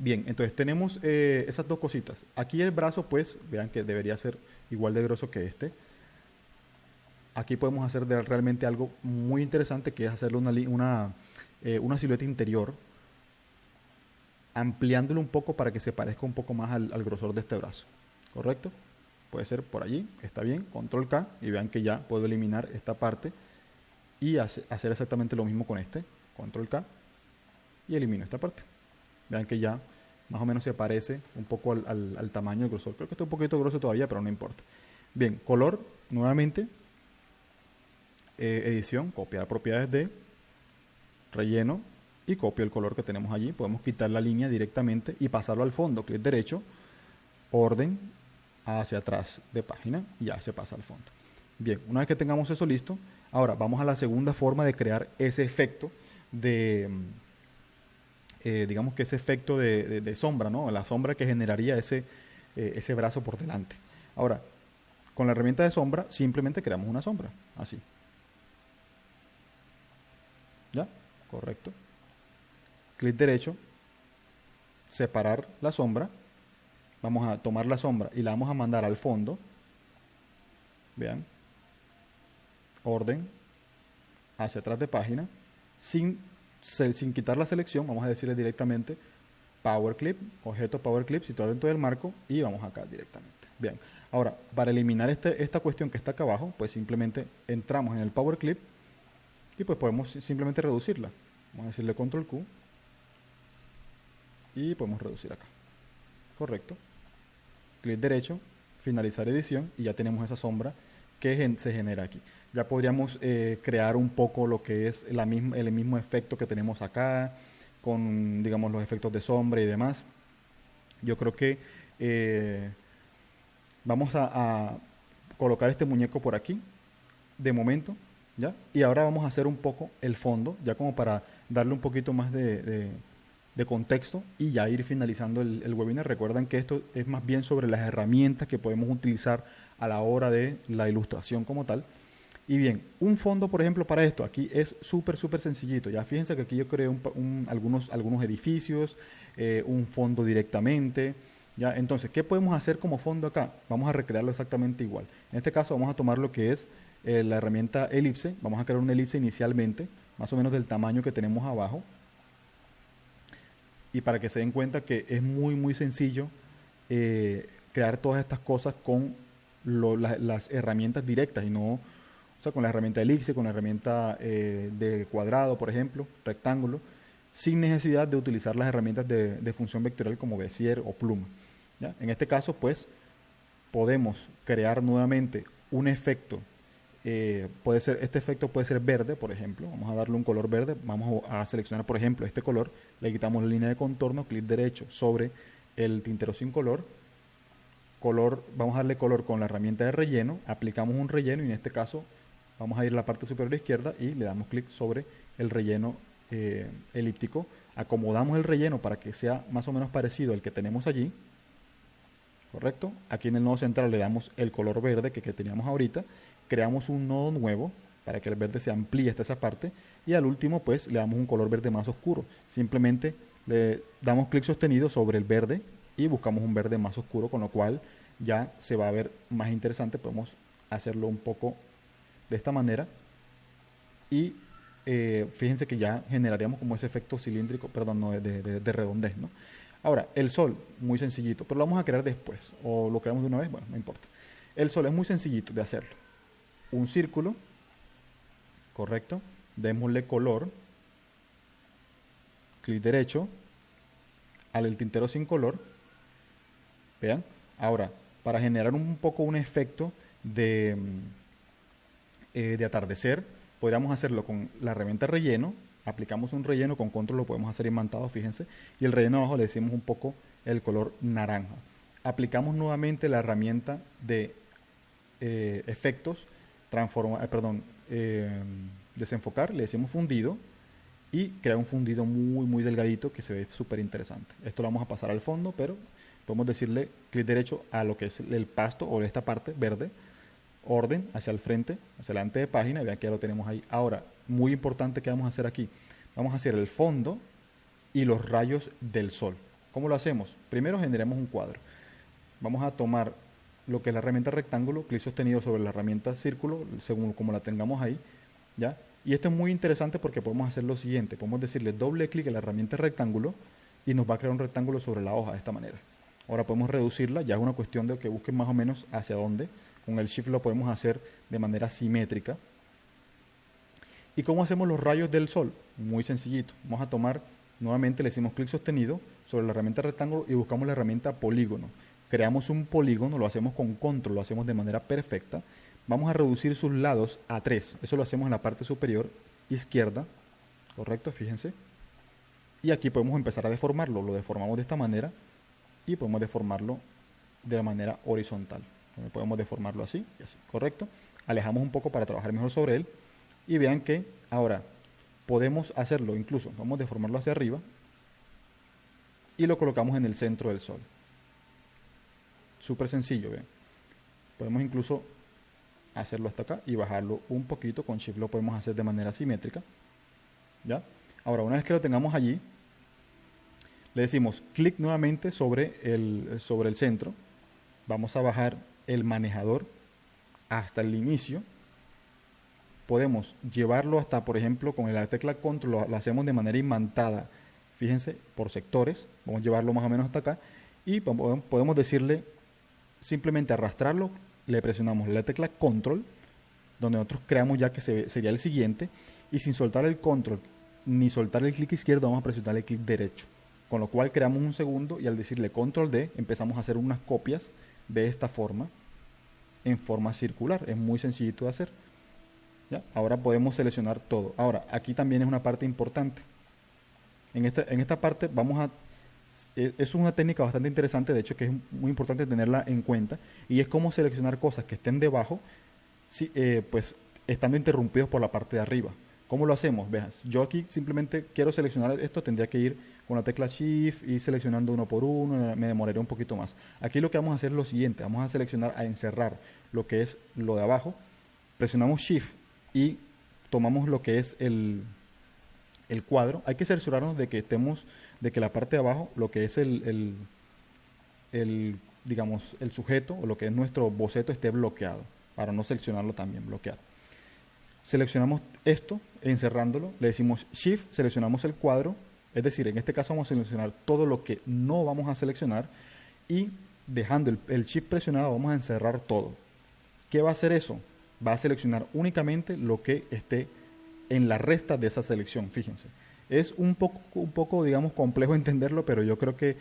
Bien, entonces tenemos esas dos cositas. Aquí el brazo, pues, vean que debería ser igual de grueso que este. Aquí podemos hacer realmente algo muy interesante, que es hacerle una silueta interior, ampliándolo un poco para que se parezca un poco más al grosor de este brazo. ¿Correcto? Puede ser por allí, está bien, control K, y vean que ya puedo eliminar esta parte y hacer exactamente lo mismo con este, control K, y elimino esta parte. Vean que ya más o menos se parece un poco al tamaño del grosor. Creo que está un poquito grueso todavía, pero no importa. Bien, color, nuevamente, edición, copiar propiedades de, relleno, y copio el color que tenemos allí. Podemos quitar la línea directamente y pasarlo al fondo. Clic derecho, orden, hacia atrás de página, y ya se pasa al fondo. Bien, una vez que tengamos eso listo, ahora vamos a la segunda forma de crear ese efecto de... digamos que ese efecto de sombra, ¿no? La sombra que generaría ese brazo por delante. Ahora, con la herramienta de sombra, simplemente creamos una sombra, así. ¿Ya? Correcto. Clic derecho, separar la sombra. Vamos a tomar la sombra y la vamos a mandar al fondo. Vean. Orden, hacia atrás de página, sin quitar la selección. Vamos a decirle directamente Power Clip, objeto Power Clip situado dentro del marco, y vamos acá directamente. Bien, ahora para eliminar esta cuestión que está acá abajo, pues simplemente entramos en el Power Clip y pues podemos simplemente reducirla. Vamos a decirle Control Q y podemos reducir acá. Correcto. Clic derecho, finalizar edición, y ya tenemos esa sombra que se genera aquí. Ya podríamos crear un poco lo que es el mismo efecto que tenemos acá, con, digamos, los efectos de sombra y demás. Yo creo que vamos a colocar este muñeco por aquí, de momento, ¿ya? Y ahora vamos a hacer un poco el fondo, ya como para darle un poquito más de contexto y ya ir finalizando el webinar. Recuerden que esto es más bien sobre las herramientas que podemos utilizar a la hora de la ilustración como tal. Y bien, un fondo, por ejemplo, para esto, aquí es súper sencillito. Ya fíjense que aquí yo creé algunos edificios, un fondo directamente. ¿Ya? Entonces, ¿qué podemos hacer como fondo acá? Vamos a recrearlo exactamente igual. En este caso vamos a tomar lo que es la herramienta elipse. Vamos a crear una elipse inicialmente, más o menos del tamaño que tenemos abajo. Y para que se den cuenta que es muy sencillo crear todas estas cosas con las herramientas directas y no, o sea, con la herramienta elipse, con la herramienta de cuadrado, por ejemplo, rectángulo, sin necesidad de utilizar las herramientas de función vectorial como Bezier o pluma. ¿Ya? En este caso, pues, podemos crear nuevamente un efecto. Este efecto puede ser verde, por ejemplo. Vamos a darle un color verde. Vamos a seleccionar, por ejemplo, este color. Le quitamos la línea de contorno, clic derecho sobre el tintero sin color. Vamos a darle color con la herramienta de relleno. Aplicamos un relleno y en este caso vamos a ir a la parte superior izquierda y le damos clic sobre el relleno elíptico. Acomodamos el relleno para que sea más o menos parecido al que tenemos allí. ¿Correcto? Aquí en el nodo central le damos el color verde que teníamos ahorita. Creamos un nodo nuevo para que el verde se amplíe hasta esa parte. Y al último, pues, le damos un color verde más oscuro. Simplemente le damos clic sostenido sobre el verde y buscamos un verde más oscuro, con lo cual ya se va a ver más interesante. Podemos hacerlo un poco de esta manera. y fíjense que ya generaríamos como ese efecto cilíndrico, perdón, no, de redondez, ¿no? Ahora, el sol, muy sencillito, pero lo vamos a crear después, o lo creamos de una vez, bueno, no importa. El sol es muy sencillito de hacerlo. Un círculo, correcto, démosle color, clic derecho, al tintero sin color, vean. Ahora, para generar un poco un efecto de atardecer, podríamos hacerlo con la herramienta relleno, aplicamos un relleno, con control lo podemos hacer imantado, fíjense, y el relleno abajo le decimos un poco el color naranja. Aplicamos nuevamente la herramienta de efectos, desenfocar, le decimos fundido, y crea un fundido muy muy delgadito que se ve súper interesante. Esto lo vamos a pasar al fondo, pero podemos decirle clic derecho a lo que es el pasto o esta parte verde, orden hacia el frente, hacia delante de página, y vean que ya lo tenemos ahí. Ahora, muy importante, que vamos a hacer aquí, vamos a hacer el fondo y los rayos del sol. ¿Cómo lo hacemos? Primero generemos un cuadro. Vamos a tomar lo que es la herramienta rectángulo, clic sostenido sobre la herramienta círculo, según como la tengamos ahí, ¿ya? Y esto es muy interesante porque podemos hacer lo siguiente, podemos decirle doble clic a la herramienta rectángulo y nos va a crear un rectángulo sobre la hoja de esta manera. Ahora podemos reducirla, ya es una cuestión de que busquen más o menos hacia dónde. Con el Shift lo podemos hacer de manera simétrica. ¿Y cómo hacemos los rayos del sol? Muy sencillito. Vamos a tomar, nuevamente le decimos clic sostenido sobre la herramienta rectángulo y buscamos la herramienta polígono. Creamos un polígono, lo hacemos con control, lo hacemos de manera perfecta. Vamos a reducir sus lados a 3. Eso lo hacemos en la parte superior izquierda. Correcto, fíjense. Y aquí podemos empezar a deformarlo. Lo deformamos de esta manera y podemos deformarlo de manera horizontal. Podemos deformarlo así y así, correcto. Alejamos un poco para trabajar mejor sobre él. Y vean que ahora podemos hacerlo incluso, vamos a deformarlo hacia arriba y lo colocamos en el centro del sol. Súper sencillo, vean. Podemos incluso hacerlo hasta acá y bajarlo un poquito. Con Shift lo podemos hacer de manera simétrica. ¿Ya? Ahora, una vez que lo tengamos allí, le decimos clic nuevamente sobre el centro. Vamos a bajar el manejador hasta el inicio. Podemos llevarlo hasta, por ejemplo, con la tecla control, lo hacemos de manera imantada. Fíjense, por sectores. Vamos a llevarlo más o menos hasta acá. Y podemos decirle, simplemente arrastrarlo, le presionamos la tecla control, donde nosotros creamos ya que sería el siguiente. Y sin soltar el control, ni soltar el clic izquierdo, vamos a presionar el clic derecho. Con lo cual creamos un segundo y al decirle control D, empezamos a hacer unas copias de esta forma, en forma circular. Es muy sencillito de hacer. ¿Ya? Ahora podemos seleccionar todo. Ahora, aquí también es una parte importante. En esta parte es una técnica bastante interesante, de hecho que es muy importante tenerla en cuenta, y es cómo seleccionar cosas que estén debajo, pues estando interrumpidos por la parte de arriba. ¿Cómo lo hacemos? Veas, yo aquí simplemente quiero seleccionar esto, tendría que ir con la tecla Shift y seleccionando uno por uno, me demoraría un poquito más. Aquí lo que vamos a hacer es lo siguiente, vamos a seleccionar, a encerrar lo que es lo de abajo, presionamos Shift y tomamos lo que es el cuadro. Hay que cerciorarnos de que la parte de abajo, lo que es digamos, el sujeto o lo que es nuestro boceto esté bloqueado, para no seleccionarlo también, bloquear. Seleccionamos esto, encerrándolo, le decimos Shift, seleccionamos el cuadro, es decir, en este caso vamos a seleccionar todo lo que no vamos a seleccionar y dejando el Shift presionado vamos a encerrar todo. ¿Qué va a hacer eso? Va a seleccionar únicamente lo que esté en la resta de esa selección, fíjense. Es un poco digamos, complejo entenderlo, pero yo creo que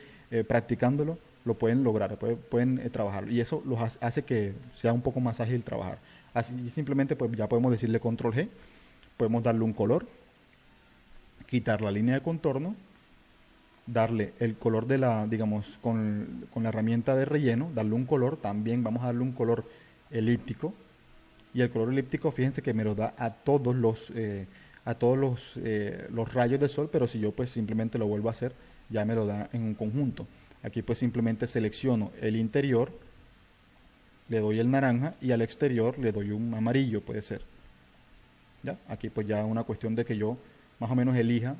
practicándolo lo pueden lograr, pueden trabajarlo. Y eso los hace que sea un poco más ágil trabajar. Así simplemente pues ya podemos decirle control G, podemos darle un color, quitar la línea de contorno, darle el color de digamos, con la herramienta de relleno, darle un color, también vamos a darle un color elíptico. Y el color elíptico, fíjense que me lo da a todos los rayos del sol, pero si yo pues simplemente lo vuelvo a hacer, ya me lo da en un conjunto. Aquí pues simplemente selecciono el interior, le doy el naranja y al exterior le doy un amarillo, puede ser. ¿Ya? Aquí pues ya es una cuestión de que yo más o menos elija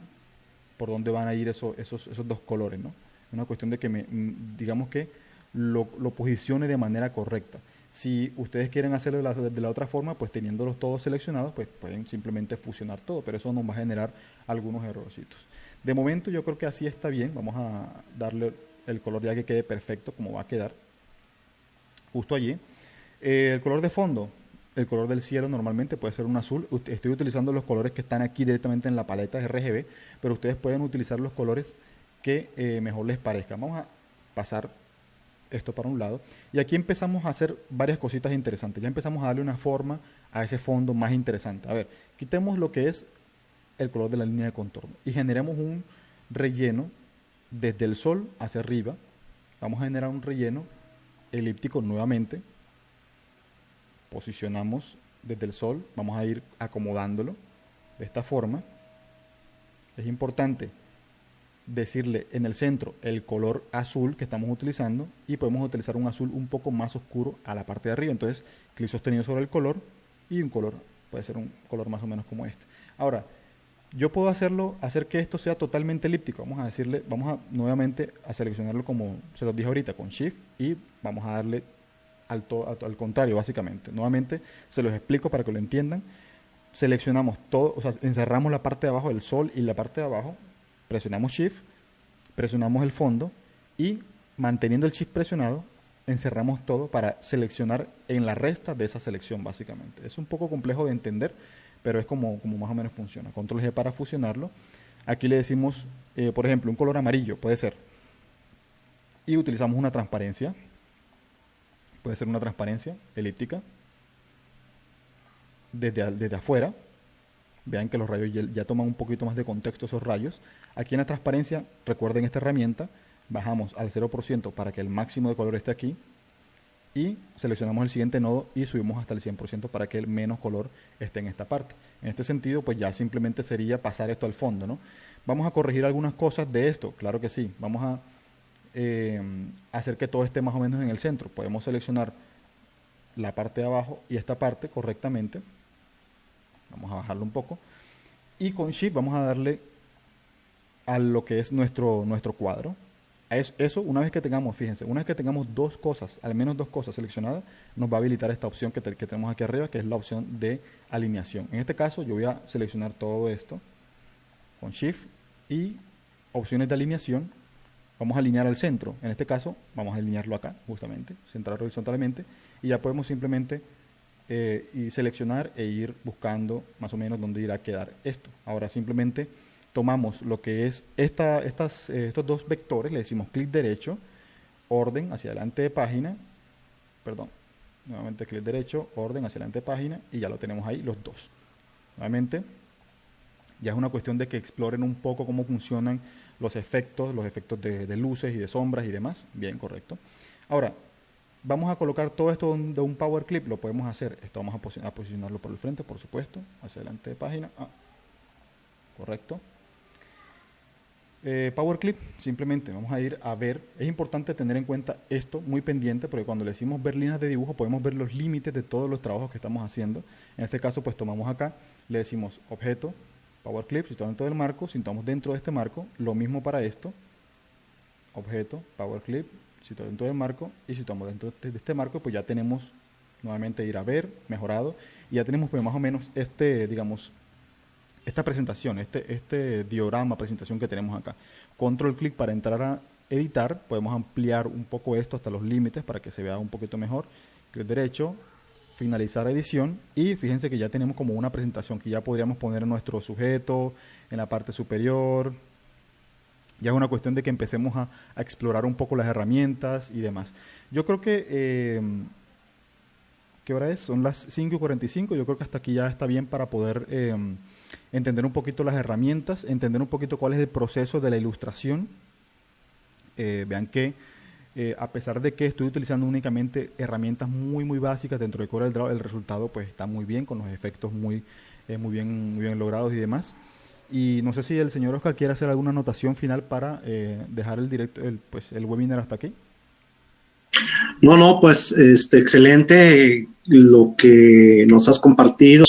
por dónde van a ir esos dos colores, ¿no? Es una cuestión de que digamos que lo posicione de manera correcta. Si ustedes quieren hacerlo de la otra forma, pues teniéndolos todos seleccionados, pues pueden simplemente fusionar todo, pero eso nos va a generar algunos errorcitos. De momento yo creo que así está bien, vamos a darle el color ya que quede perfecto como va a quedar, justo allí. El color de fondo, el color del cielo normalmente puede ser un azul. Estoy utilizando los colores que están aquí directamente en la paleta RGB, pero ustedes pueden utilizar los colores que mejor les parezca. Vamos a pasar esto para un lado. Y aquí empezamos a hacer varias cositas interesantes. Ya empezamos a darle una forma a ese fondo más interesante. A ver, quitemos lo que es el color de la línea de contorno y generemos un relleno desde el sol hacia arriba. Vamos a generar un relleno elíptico nuevamente. Posicionamos desde el sol, vamos a ir acomodándolo de esta forma. Es importante decirle en el centro el color azul que estamos utilizando y podemos utilizar un azul un poco más oscuro a la parte de arriba. Entonces, clic sostenido sobre el color y un color, puede ser un color más o menos como este. Ahora, yo puedo hacer que esto sea totalmente elíptico. Vamos a decirle, vamos a nuevamente a seleccionarlo como se los dije ahorita con Shift y vamos a darle al contrario, básicamente. Nuevamente se los explico para que lo entiendan. Seleccionamos todo, o sea, encerramos la parte de abajo del sol y la parte de abajo, presionamos Shift, presionamos el fondo y manteniendo el Shift presionado, encerramos todo para seleccionar en la resta de esa selección, básicamente. Es un poco complejo de entender, pero es como más o menos funciona. Control G para fusionarlo. Aquí le decimos, por ejemplo, un color amarillo, puede ser. Y utilizamos una transparencia. Puede ser una transparencia elíptica desde afuera. Vean que los rayos ya toman un poquito más de contexto esos rayos. Aquí en la transparencia, recuerden esta herramienta, bajamos al 0% para que el máximo de color esté aquí y seleccionamos el siguiente nodo y subimos hasta el 100% para que el menos color esté en esta parte. En este sentido, pues ya simplemente sería pasar esto al fondo, ¿no? Vamos a corregir algunas cosas de esto, claro que sí. Vamos a hacer que todo esté más o menos en el centro. Podemos seleccionar la parte de abajo y esta parte correctamente. Vamos a bajarlo un poco. Y con Shift vamos a darle a lo que es nuestro cuadro. Eso, una vez que tengamos, fíjense, una vez que tengamos dos cosas, al menos dos cosas seleccionadas, nos va a habilitar esta opción que tenemos aquí arriba, que es la opción de alineación. En este caso yo voy a seleccionar todo esto con Shift y opciones de alineación. Vamos a alinear al centro. En este caso, vamos a alinearlo acá, justamente, centrar horizontalmente. Y ya podemos simplemente y seleccionar e ir buscando más o menos dónde irá a quedar esto. Ahora simplemente tomamos lo que es estos dos vectores, le decimos clic derecho, orden hacia adelante de página, perdón, nuevamente clic derecho, orden hacia adelante de página y ya lo tenemos ahí los dos. Nuevamente, ya es una cuestión de que exploren un poco cómo funcionan los efectos de luces y de sombras y demás. Bien, correcto. Ahora, vamos a colocar todo esto de un power clip, lo podemos hacer. Esto vamos a posicionarlo por el frente, por supuesto, hacia adelante de página. Correcto. Power clip, simplemente vamos a ir a ver. Es importante tener en cuenta esto muy pendiente, porque cuando le decimos ver líneas de dibujo, podemos ver los límites de todos los trabajos que estamos haciendo. En este caso, pues tomamos acá, le decimos objeto, Power Clip, situado dentro del marco, situamos dentro de este marco, lo mismo para esto, objeto, Power Clip, situado dentro del marco, y situamos dentro de este marco, pues ya tenemos nuevamente ir a ver, mejorado, y ya tenemos pues más o menos digamos, esta presentación, este diorama, presentación que tenemos acá. Control clic para entrar a editar, podemos ampliar un poco esto hasta los límites para que se vea un poquito mejor, clic derecho, finalizar edición y fíjense que ya tenemos como una presentación que ya podríamos poner en nuestro sujeto, en la parte superior. Ya es una cuestión de que empecemos a explorar un poco las herramientas y demás. Yo creo que, ¿qué hora es? Son las 5:45, yo creo que hasta aquí ya está bien para poder entender un poquito las herramientas, entender un poquito cuál es el proceso de la ilustración. Vean que a pesar de que estoy utilizando únicamente herramientas muy básicas dentro de CorelDRAW, el resultado pues está muy bien, con los efectos muy bien logrados y demás. Y no sé si el señor Oscar quiere hacer alguna anotación final para dejar el webinar hasta aquí. No, pues excelente lo que nos has compartido.